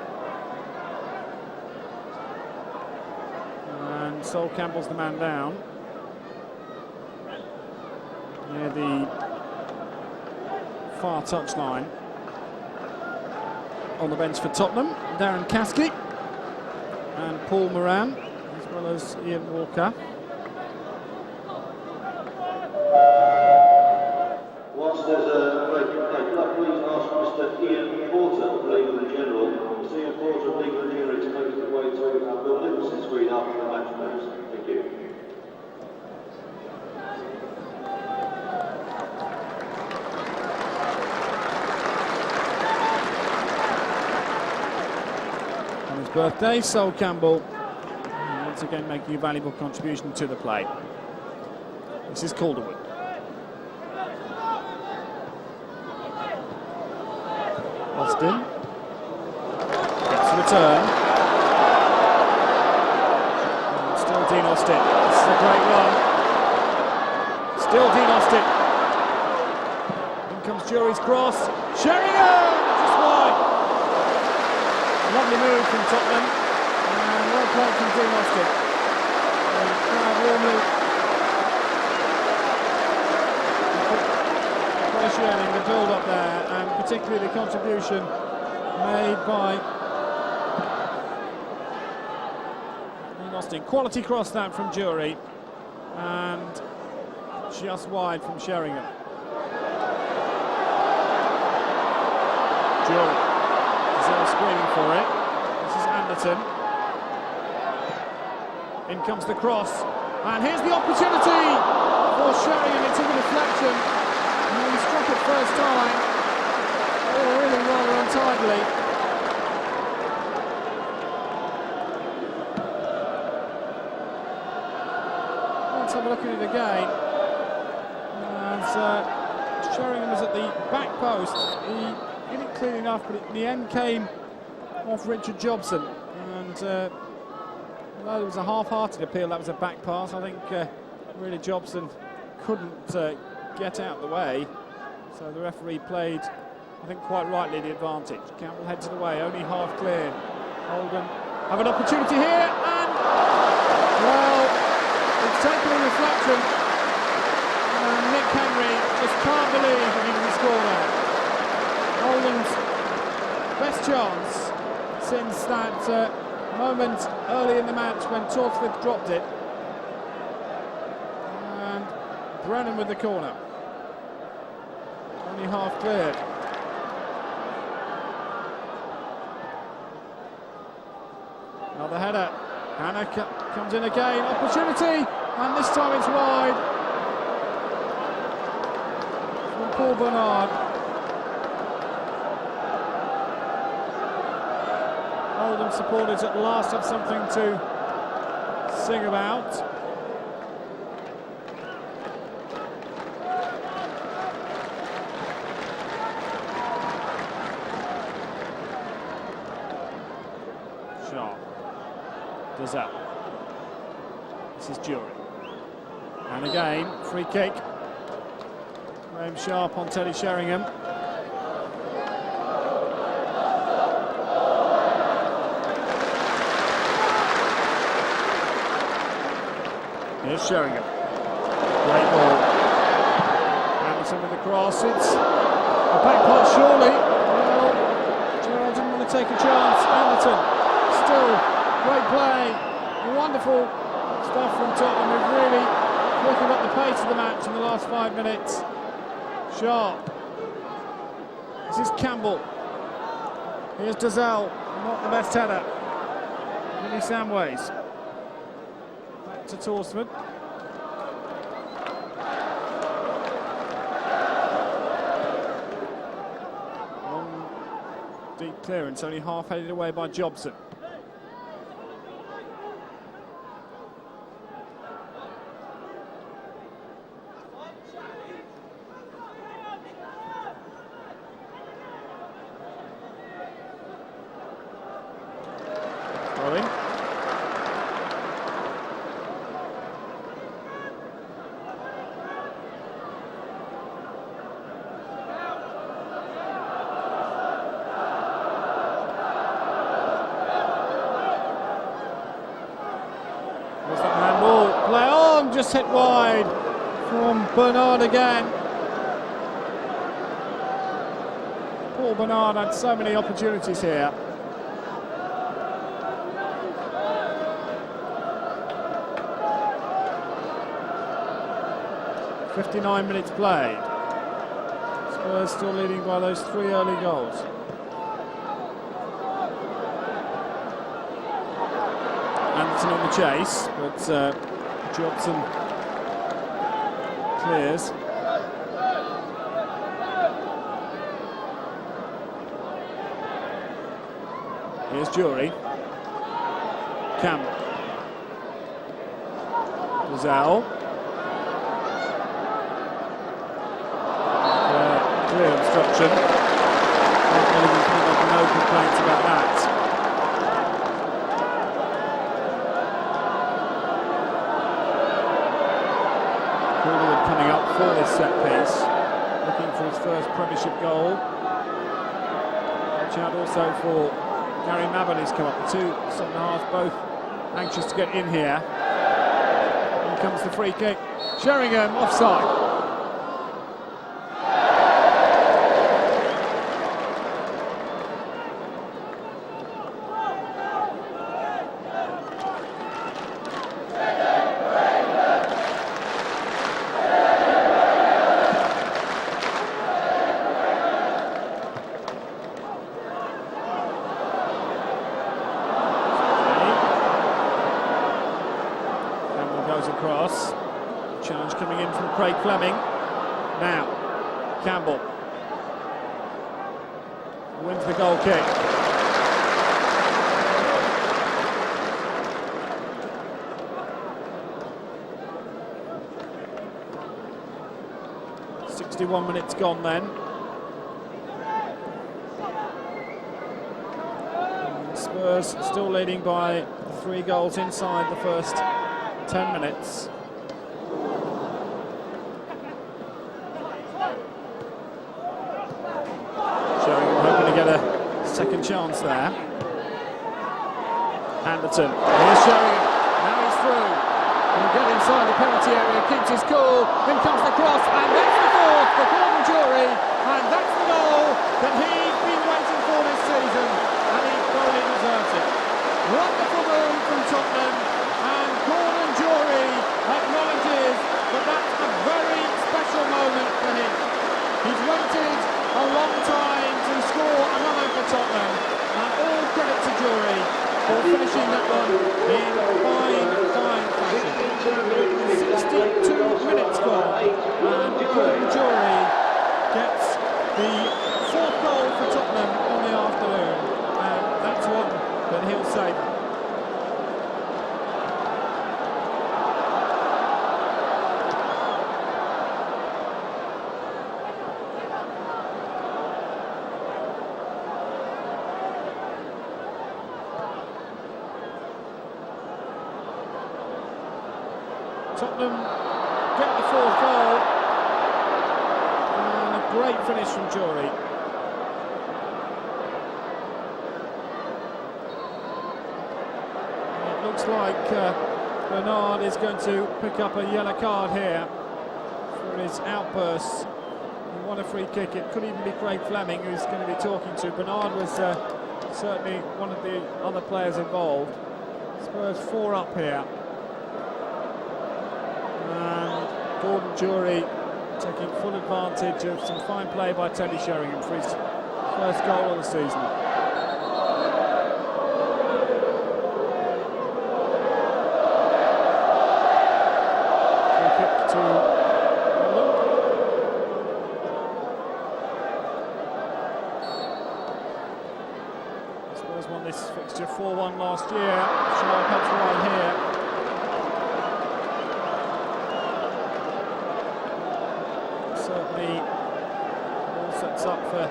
Sol Campbell's the man down near the far touchline. On the bench for Tottenham, Darren Caskey and Paul Moran, as well as Ian Walker. Whilst there's a break, could I please ask Mr. Ian Porter, Legal and General, Mr. Ian Porter of Legal and General, to make his way to our building. This is read after the match, please. Thank you. On his birthday, Sol Campbell once again making a valuable contribution to the play. This is Calderwood. Austin gets a return. And still Dean Austin. This is a great run. Still Dean Austin. In comes Jury's cross. Sheringham! Just wide. Lovely move from Tottenham. And well played from Dean Austin. And the crowd warmly appreciating the build-up there, and particularly the contribution made by Dean Austin. Quality cross that from Jury, and just wide from Sheringham. Jury is there screaming for it. This is Anderson. In comes the cross, and here's the opportunity for Sheringham. It took a deflection. And he struck it first time. Oh, really rather untidily. Let's have a look at it again. As Sheringham was at the back post, he hit it clean enough, but in the end came off Richard Jobson. And although it was a half-hearted appeal, that was a back pass. I think really Jobson couldn't get out of the way, so the referee played, I think quite rightly, the advantage. Campbell heads it away, only half cleared. Oldham have an opportunity here, and well, second. And Nick Henry just can't believe that he can score there. Oldham's best chance since that moment early in the match when Torthwick dropped it. And Brennan with the corner. Only half cleared. Another header. Hannah comes in again. Opportunity, and this time it's wide from Paul Bernard. Oldham supporters at last have something to sing about. Sharp. Does that. This is Jury. And again, free kick. Graham Sharp on Teddy Sheringham. Here's Sheringham. Great ball. Anderson with the cross. It's a back pass, surely. Well, Gerald didn't want to take a chance. Anderson still great play. Wonderful stuff from Tottenham, who've really quickened up the pace of the match in the last 5 minutes. Sharp. This is Campbell. Here's Dazelle. Not the best header. Vinny Samways. Back to Torsford. Long, deep clearance, only half headed away by Jobson. Rolling. There's that handball. Play on, just hit wide from Bernard again. Paul Bernard had so many opportunities here. .59 minutes played. Spurs still leading by those 3 early goals. Anderson on the chase, but Jobson clears. Here's Jury. Campbell. Dazelle. Clear obstruction. No complaints about that. Calderwood coming up for this set piece, looking for his first Premiership goal. Watch out also for Gary Mabon, who's come up. The two centre-halves both anxious to get in here. Here comes the free kick. Sheringham offside. Across. Challenge coming in from Craig Fleming. Now, Campbell wins the goal kick. .61 minutes gone then. And Spurs still leading by 3 goals inside the first 10 minutes. Sheringham hoping to get a second chance there. Anderton. Here's Sheringham. Now he's through. He'll get inside the penalty area, keeps Tottenham, and all credit to Jury for finishing that one in fine fashion. 62 minutes gone, and Gordon Jury gets the 4th goal for Tottenham on the afternoon, and that's one that he'll savour. Tottenham get the 4th goal, and a great finish from Jury. It looks like Bernard is going to pick up a yellow card here for his outbursts. He won a free kick. It could even be Craig Fleming who's going to be talking to. Bernard was certainly one of the other players involved. Spurs 4 up here. Gordon Jury taking full advantage of some fine play by Teddy Sheringham for his 1st goal of the season. Free kick to Oldham. Spurs won this fixture 4-1 last year. Sharp helps right here. Certainly all sets up for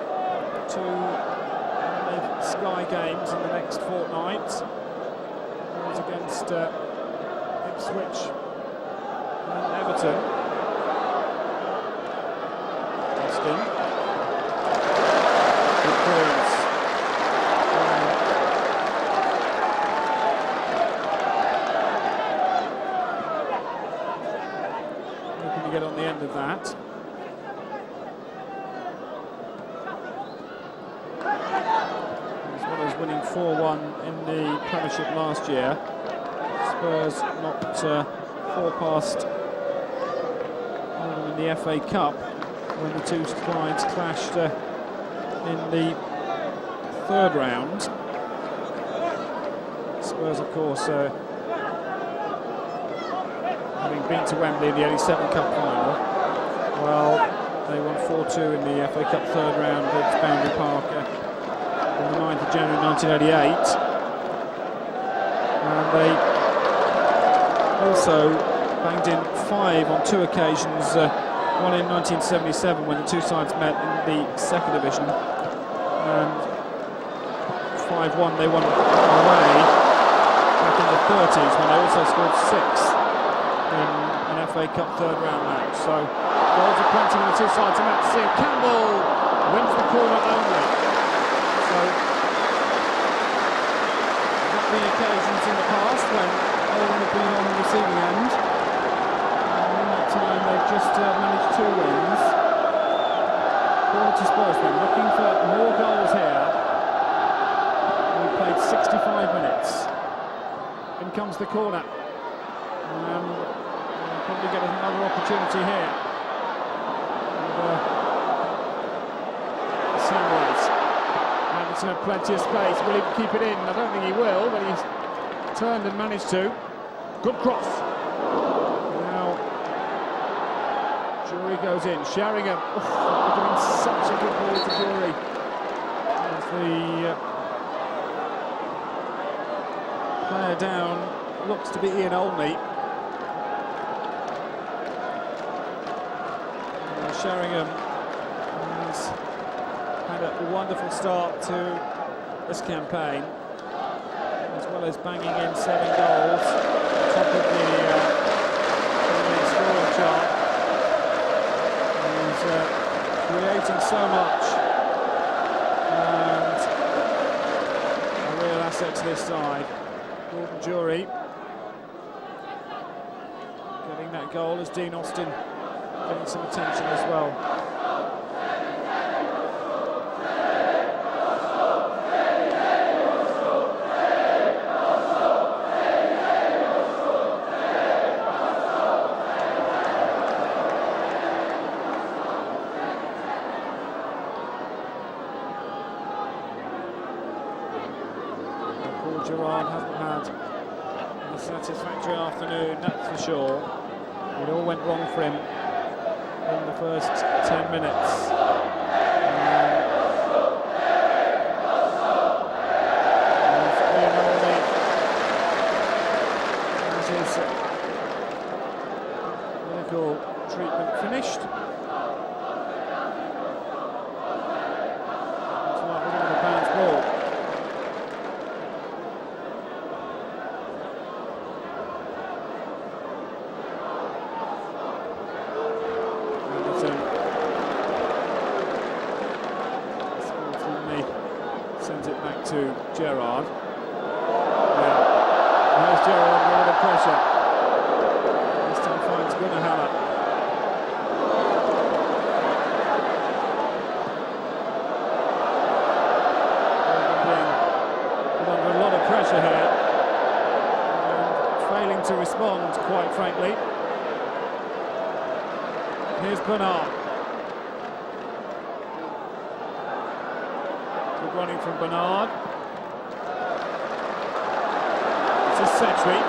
2 live Sky games in the next fortnight. One's against Ipswich and Everton. Austin. Good clearance. Looking to get on the end of that. Winning 4-1 in the Premiership last year. Spurs knocked 4 past Oldham in the FA Cup when the 2 sides clashed in the 3rd round. Spurs, of course, having been to Wembley in the 87 Cup final, well, they won 4-2 in the FA Cup 3rd round at Boundary Park on the 9th of January 1988, and they also banged in 5 on 2 occasions, one in 1977 when the 2 sides met in the 2nd division, and 5-1 they won away back in the 30s when they also scored 6 in an FA Cup 3rd round match. So goals are plenty when the 2 sides are met. See, Campbell wins the corner only. So, there have been occasions in the past when Oldham have been on the receiving end, and in that time they've just managed 2 wins. Corner to Spurs, looking for more goals here. We've played 65 minutes. In comes the corner. We'll probably get another opportunity here. And, Samuels. Anderson had plenty of space. Will he keep it in? I don't think he will, but he's turned and managed to. Good cross. Now, Jury goes in. Sheringham. Oh, doing such a good ball to Jury. As the player down looks to be Ian Olney. Sheringham has had a wonderful start to this campaign, as well as banging in 7 goals, top of the scoring chart. He's creating so much, and a real asset to this side. Gordon Jury getting that goal as Dean Austin getting some attention as well. Gerrard hasn't had a satisfactory afternoon, that's for sure. It all went wrong for him in the first 10 minutes. His medical treatment finished. Looks like we're going to bounce ball. Sends it back to Gerrard. There's Gerrard with a bit of pressure. This time finds Gunnahala. Being put under a lot of pressure here. And failing to respond, quite frankly. Here's Bernard. Good running from Bernard. This is Sedgley.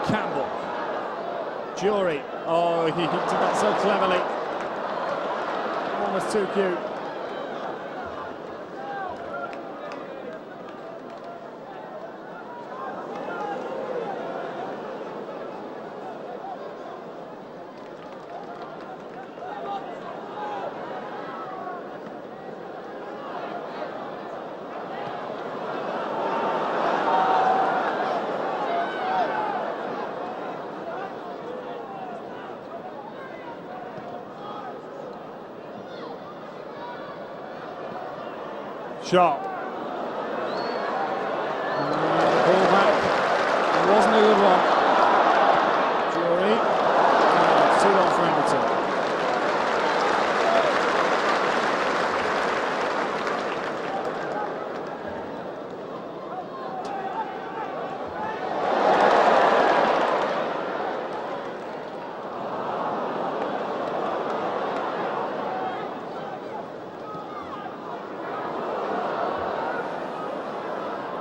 Campbell. Jury. Oh, he did that so cleverly. Almost too cute. Sharp. The ball back. It wasn't a good one. Jury. It's too long for Hamilton.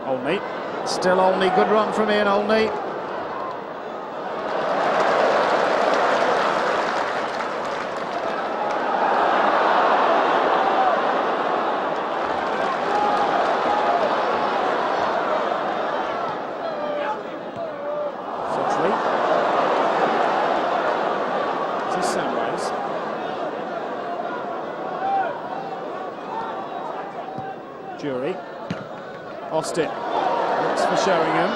Olney, still Olney, good run from Ian Olney. Sedgley. This is Samways. Jury. Austin looks for Sheringham.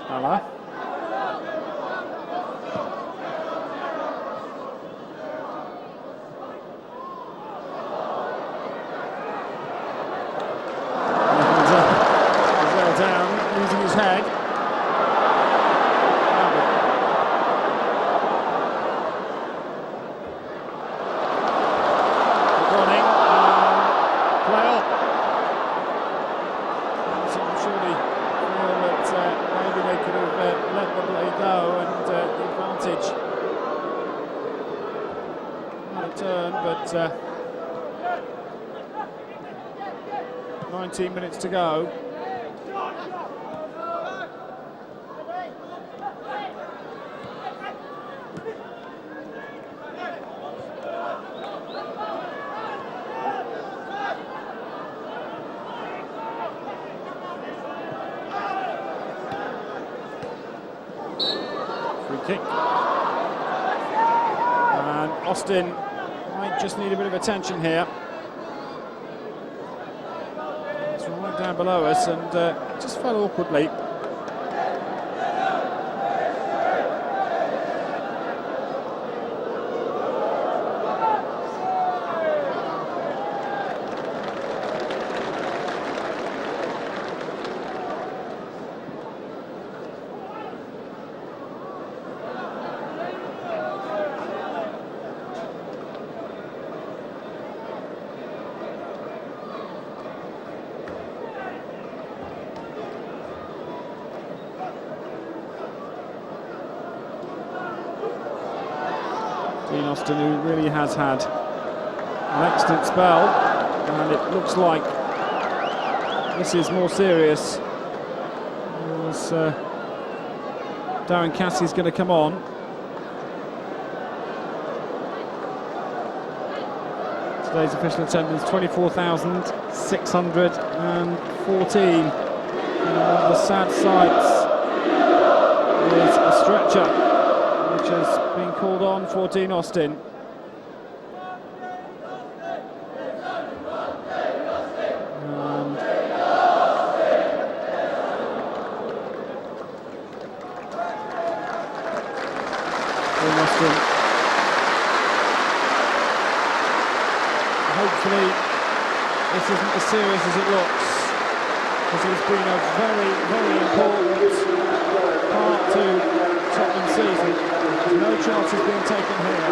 Hala. And down, using his head. Turn, but 19 minutes to go. Free kick. And Austin might just need a bit of attention here. It's right down below us and just fell awkwardly. Austin, who really has had an excellent spell, and it looks like this is more serious. As Darren Cassie's going to come on. Today's official attendance 24,614. And one of the sad sights is a stretcher which has been called on for Dean Austin. Hopefully this isn't as serious as it looks, because it's been a very, very important part to Tottenham's season. No chances being taken here.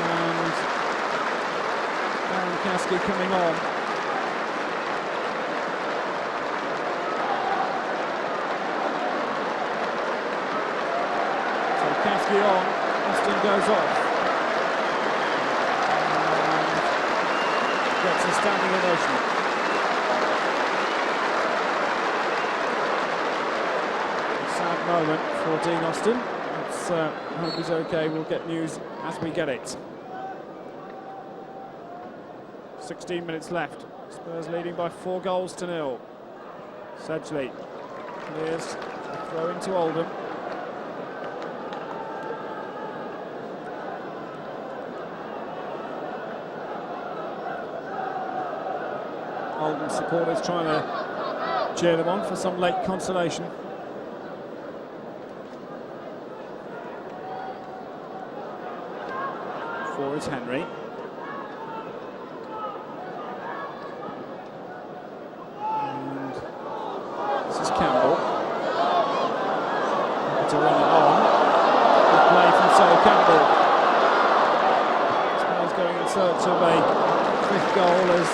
And Darren Caskey coming on. So Caskey on, Austin goes off. Gets a standing ovation. A sad moment for Dean Austin. Let's hope he's okay. We'll get news as we get it. 16 minutes left. Spurs leading by 4-0. Sedgley clears a throw into Oldham. Oldham supporters trying to cheer them on for some late consolation. For is Henry. And this is Campbell. To run it on. Good play from Sol Campbell. Spurs going in search of a 5th goal as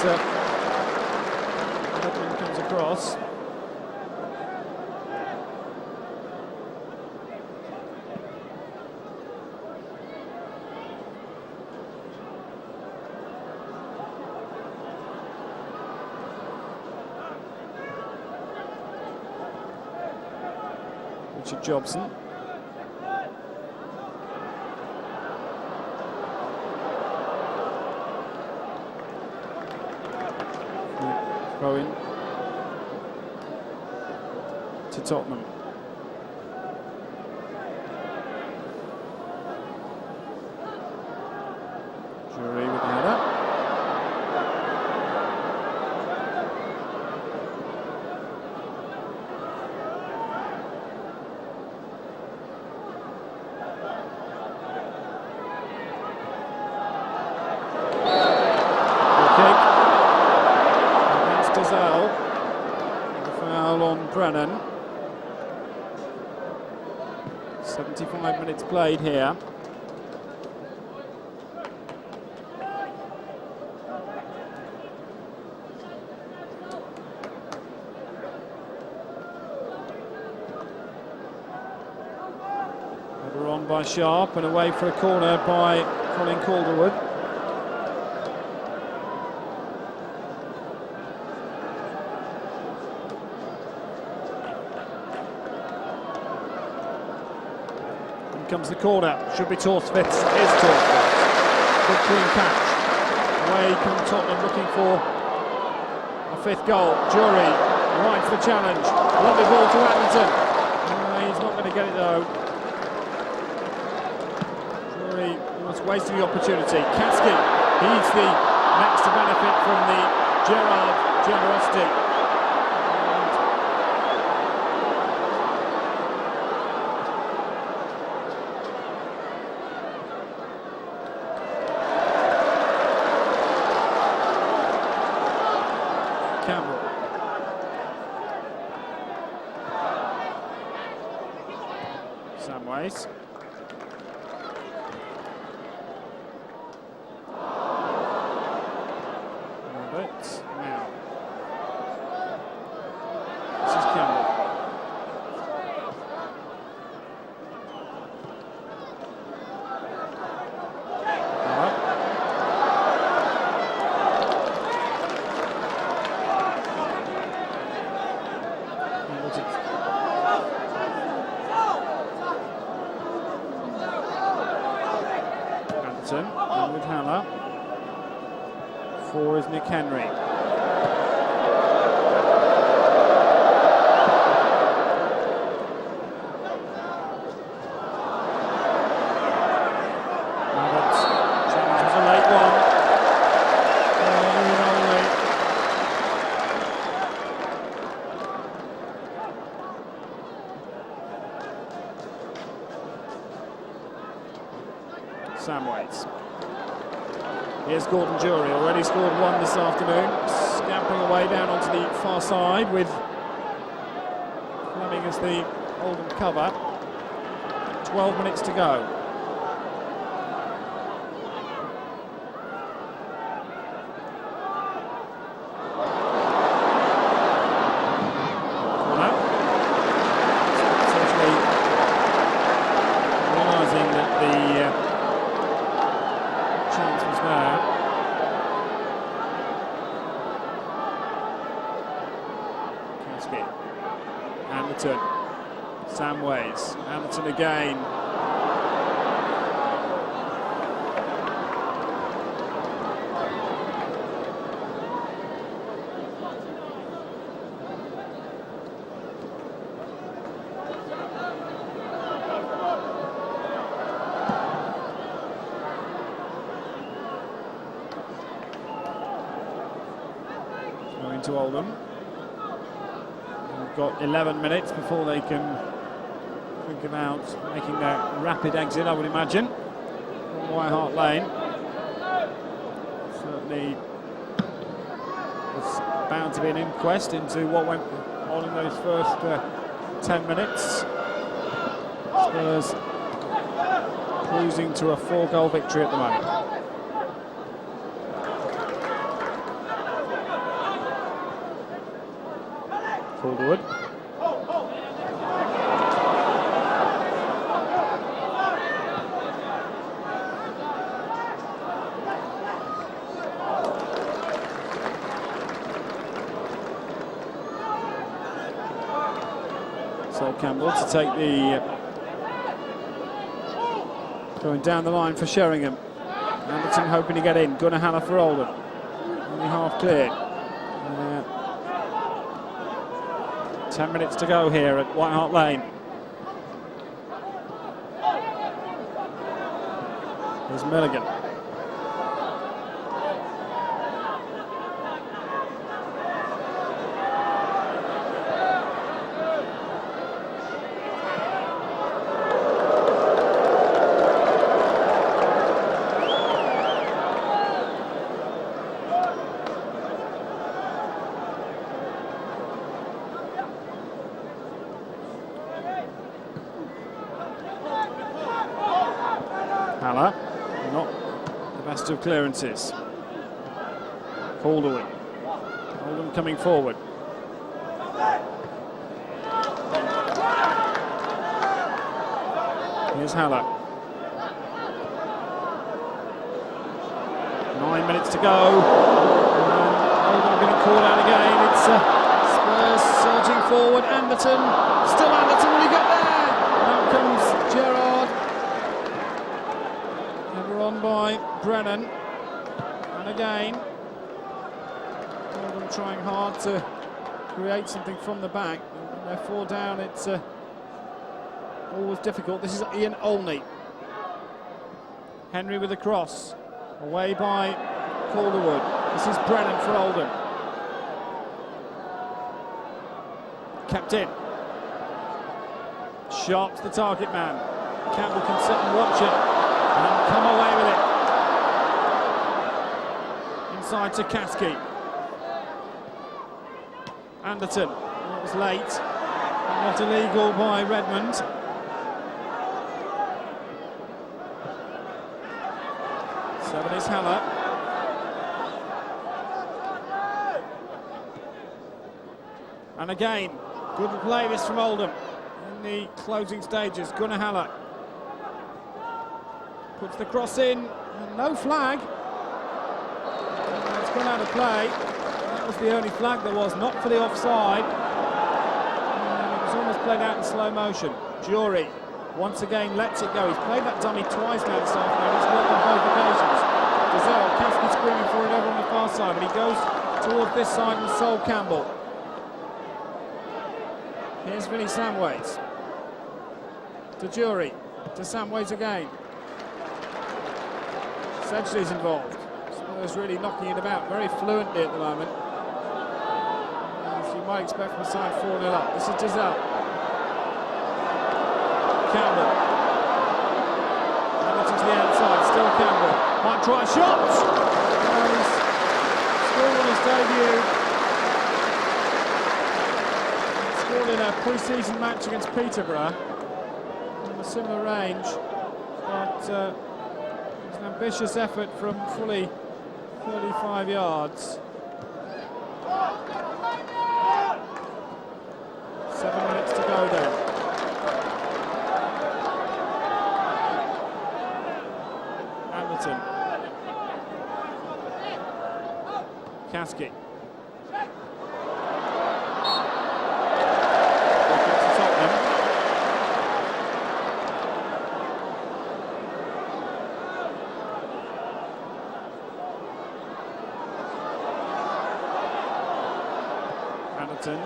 comes across. Richard Jobson. Throw in to Tottenham. Jury with the header. Good kick against Dazal. The foul on Brennan. 75 minutes played here. Header on by Sharp and away for a corner by Colin Calderwood. Comes the corner, should be Torstvedt, is Torstvedt. Good clean catch. Away come Tottenham looking for a 5th goal. Jury rides the challenge. Lovely ball to Atherton. He's not going to get it though. Jury almost wasting the opportunity. Caskey, he's the next to benefit from the Gerrard generosity. Campbell. Samways. Roberts. Now. This is Campbell. Anderton, and with Haller. 4 is Nick Henry. Challenge was a late one. Samways. Here's Gordon Jury, already scored 1 this afternoon, scampering away down onto the far side with Fleming as the Oldham cover. 12 minutes to go. Corner. Essentially realising that the chance was there. Kasky. Anderton. Samways. Anderton again. Going to Oldham. We've got 11 minutes before they can think about making their rapid exit, I would imagine, from White Hart Lane. Certainly there's bound to be an inquest into what went on in those first 10 minutes. Spurs cruising to a 4-goal victory at the moment. Calderwood. So Campbell to take the going down the line for Sheringham. Anderton hoping to get in. Gunnar Haller for Oldham. Only half cleared. 10 minutes to go here at White Hart Lane. Here's Milligan. Haller, not the best of clearances. Calderwood. Oldham coming forward. Here's Haller. 9 minutes to go. And Oldham getting called out again. It's Spurs surging forward. Anderton, still Anderton. Will he get there? Out comes Gerrard. On by Brennan, and again Oldham trying hard to create something from the back. When they're 4 down, it's always difficult. This is Ian Olney. Henry with the cross, away by Calderwood. This is Brennan for Oldham. Kept in. Sharp's the target man. Campbell can sit and watch it and come away with it. Inside to Kasky. Anderton. Well, it was late. Not illegal by Redmond. Seven is Haller. And again, good play this from Oldham in the closing stages. Gunnar Haller puts the cross in, and no flag. It's gone out of play. That was the only flag there was, not for the offside. And it was almost played out in slow motion. Jury once again lets it go. He's played that dummy twice now this afternoon. He's worked on both occasions. towards this side and Sol Campbell. Here's Vinnie Samways. To Jury. To Samways again. Sedgley's involved. Spurs really knocking it about very fluently at the moment. As you might expect from a side 4-0 up. This is Giselle. Campbell. Hamilton to the outside. Still Campbell. Might try a shot. He's scored on his debut. He scored in a pre-season match against Peterborough. On a similar range. But it's an ambitious effort from fully 35 yards. 7 minutes to go then. Anderton. Kasky.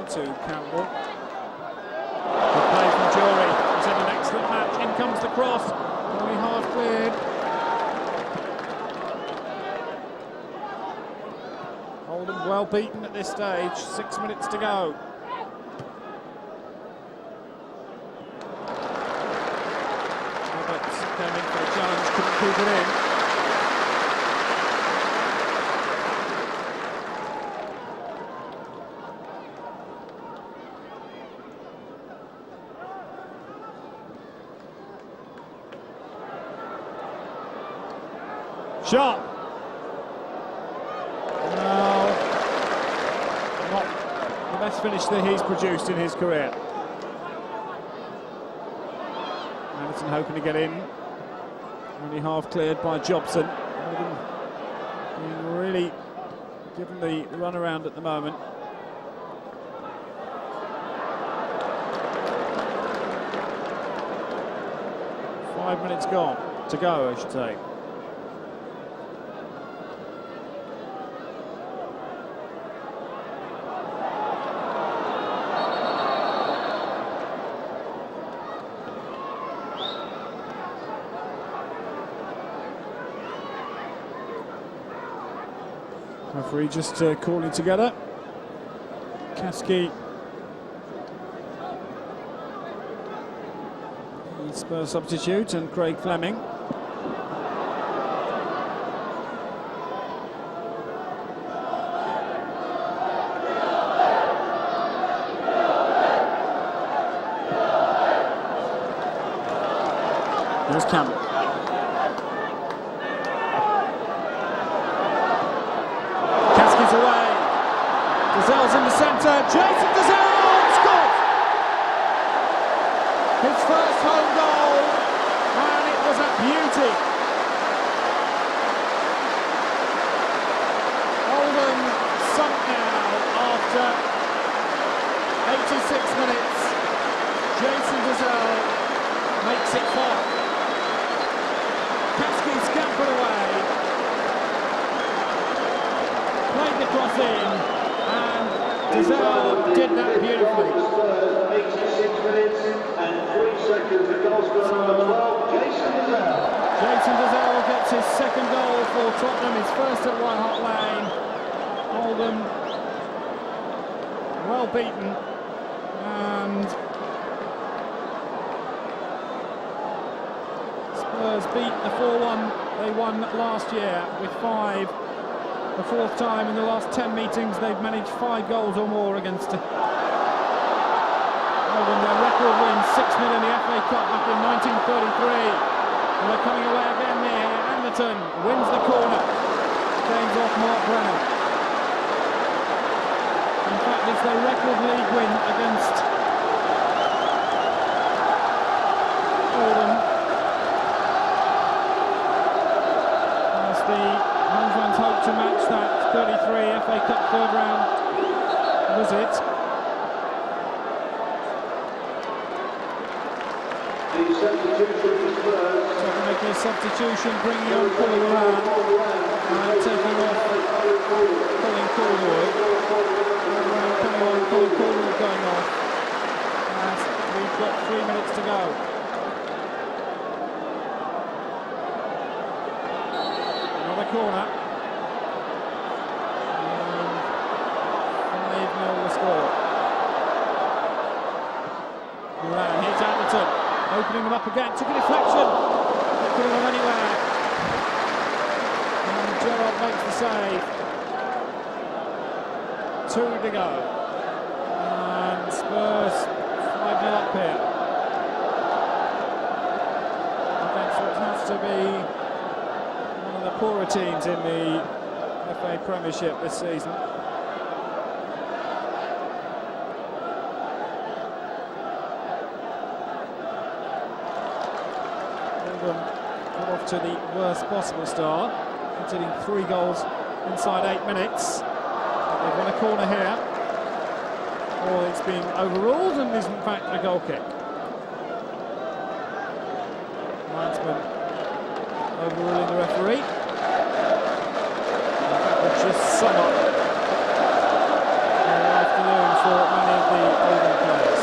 To Campbell. Good play from Jury. He's in an excellent match. In comes the cross. Only half cleared. Oldham well beaten at this stage. 6 minutes to go. Roberts came in for the challenge, couldn't keep it in. Shot. No, not the best finish that he's produced in his career. Anderson hoping to get in. Only half cleared by Jobson. Being really given the runaround at the moment. Five minutes gone to go, I should say. Referee just calling together. Kasky, the Spurs substitute, and Craig Fleming. Here's Campbell. Away. Gazelle's in the centre. Jason Gazelle scores! His first home goal, and it was a beauty. Oldham sunk now after 86 minutes. Jason Gazelle makes it 4. Kasky scampered away. Played the cross in, and Giselle did that beautifully. 86 minutes and 3 seconds. The goal scorer number 12, Jason Giselle. Jason Giselle gets his second goal for Tottenham, his first at White Hart Lane. Oldham well beaten, and Spurs beat the 4-1 they won last year with 5. The 4th time in the last 10 meetings they've managed 5 goals or more against Oldham. Their record win 6-0 in the FA Cup back in 1933. And they're coming away again here. Anderton wins the corner. Gains off Mark Brennan. In fact, it's their record league win against Oldham. As the home fans hope to match that 33 FA Cup 3rd round visit. The substitution for Spurs. So after a substitution, bringing on Paul and taking off Colin Calderwood. Coming on, Colin Calderwood going off. And we've got 3 minutes to go. Another corner. 5-0 the score. Here's Anderton, opening them up again, took a deflection. Could have gone anywhere. And Gerrard makes the save. 2 to go. And Spurs 5-0 up here. Against what has to be one of the poorer teams in the FA Premiership this season. Oldham got off to the worst possible start, conceding 3 goals inside 8 minutes. They've won a corner here. Or it's been overruled and is in fact a goal kick. Linesman overruling the referee. And that would just sum up the afternoon for many of the Oldham players.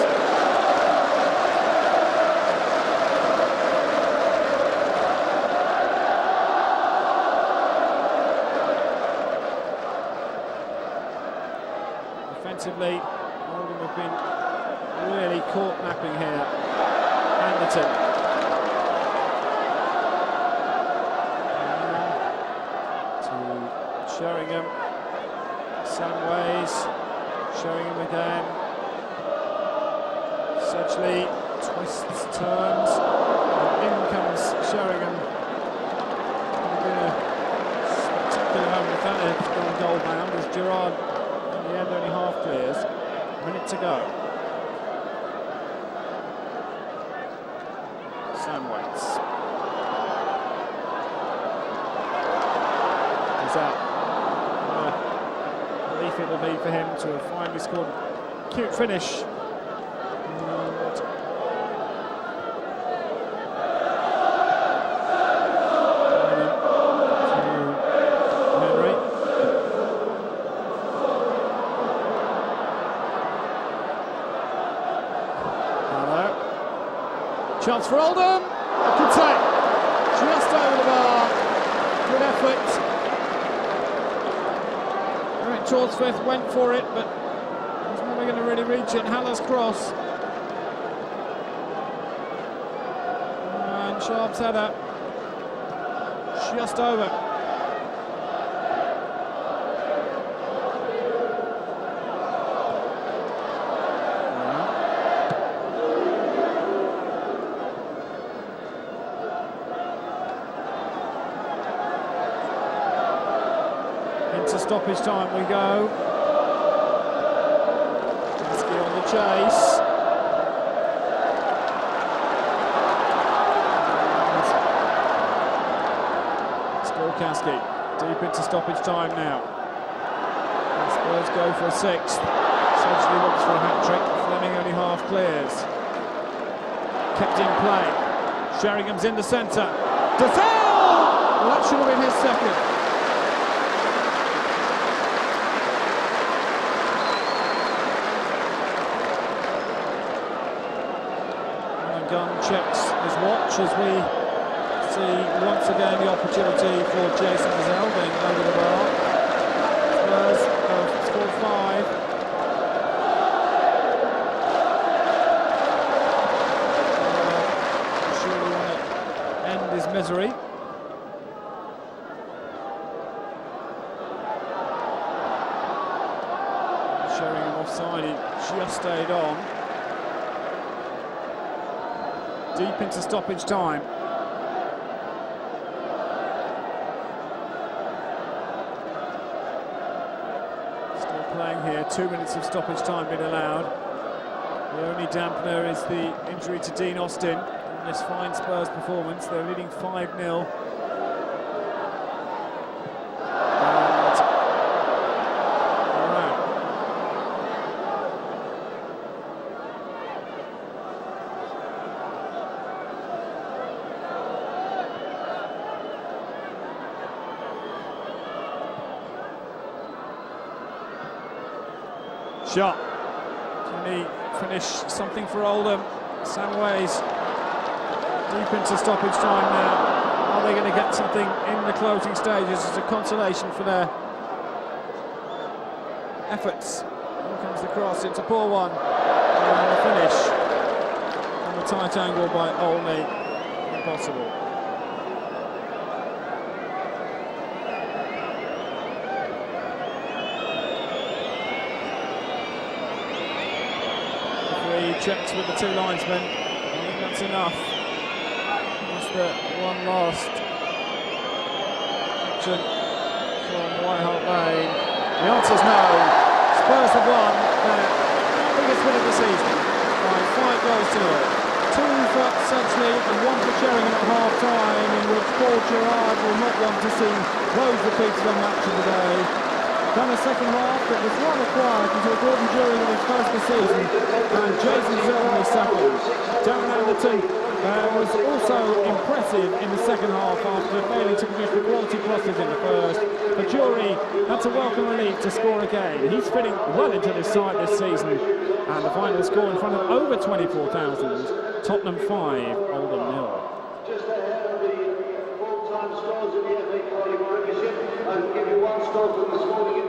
Defensively, Oldham have been really caught napping here. Anderton. To Sheringham. Samways. Sheringham again. Sedgley twists, turns, and in comes Sheringham. Been a spectacular moment if that had gone goal bound as Gerrard. In the end, only half clears. Minute to go. Sam waits. He's out. Relief it will be for him to have finally scored a cute finish. Chance for Oldham, I could say, just over the bar, good effort. Eric Torsfeth went for it, but was never going to really reach it. Haller's cross. And Sharp's header, just over. Into stoppage time we go. Kasky on the chase. Still Kasky. Deep into stoppage time now. And Spurs go for a 6th. Sedgley looks for a hat-trick. Fleming only half clears. Kept in play. Sheringham's in the centre. Dethel! Well, that should have been his second. Gunn checks his watch as we see once again the opportunity for Jason Gazelle being over the bar. Spurs have scored 5. Surely want to end his misery. Sheringham offside, he just stayed on. Deep into stoppage time. Still playing here, 2 minutes of stoppage time being allowed. The only dampener is the injury to Dean Austin in this fine Spurs performance. They're leading 5-0. shot. Can he finish something for Oldham? Sam Ways deep into stoppage time now. Are they going to get something in the closing stages as a consolation for their efforts? Here comes the cross, it's a poor one. And the finish on a tight angle by Olney. Impossible. Referee checks with the two linesmen. I think that's enough. Just the one last action from Whitehart Lane. The answer's no. Spurs have won their biggest win of the season by 5 goals to 0. 2 for Sedgley and 1 for Sheringham at half-time, in which Paul Gerrard will not want to see those repeated on Match of the Day. Then the second half, it was rather quiet until Gordon During in his first of the season and Jason Zill in his second. Darren Anderton was also impressive in the second half after failing to produce the quality crosses in the first. But Jury had to welcome relief to score again. He's fitting well into this side this season. And the final score in front of over 24,000. Tottenham 5, Oldham 0. Just ahead of the full-time scores in the FA Quality Premiership, I can give you one score from this morning.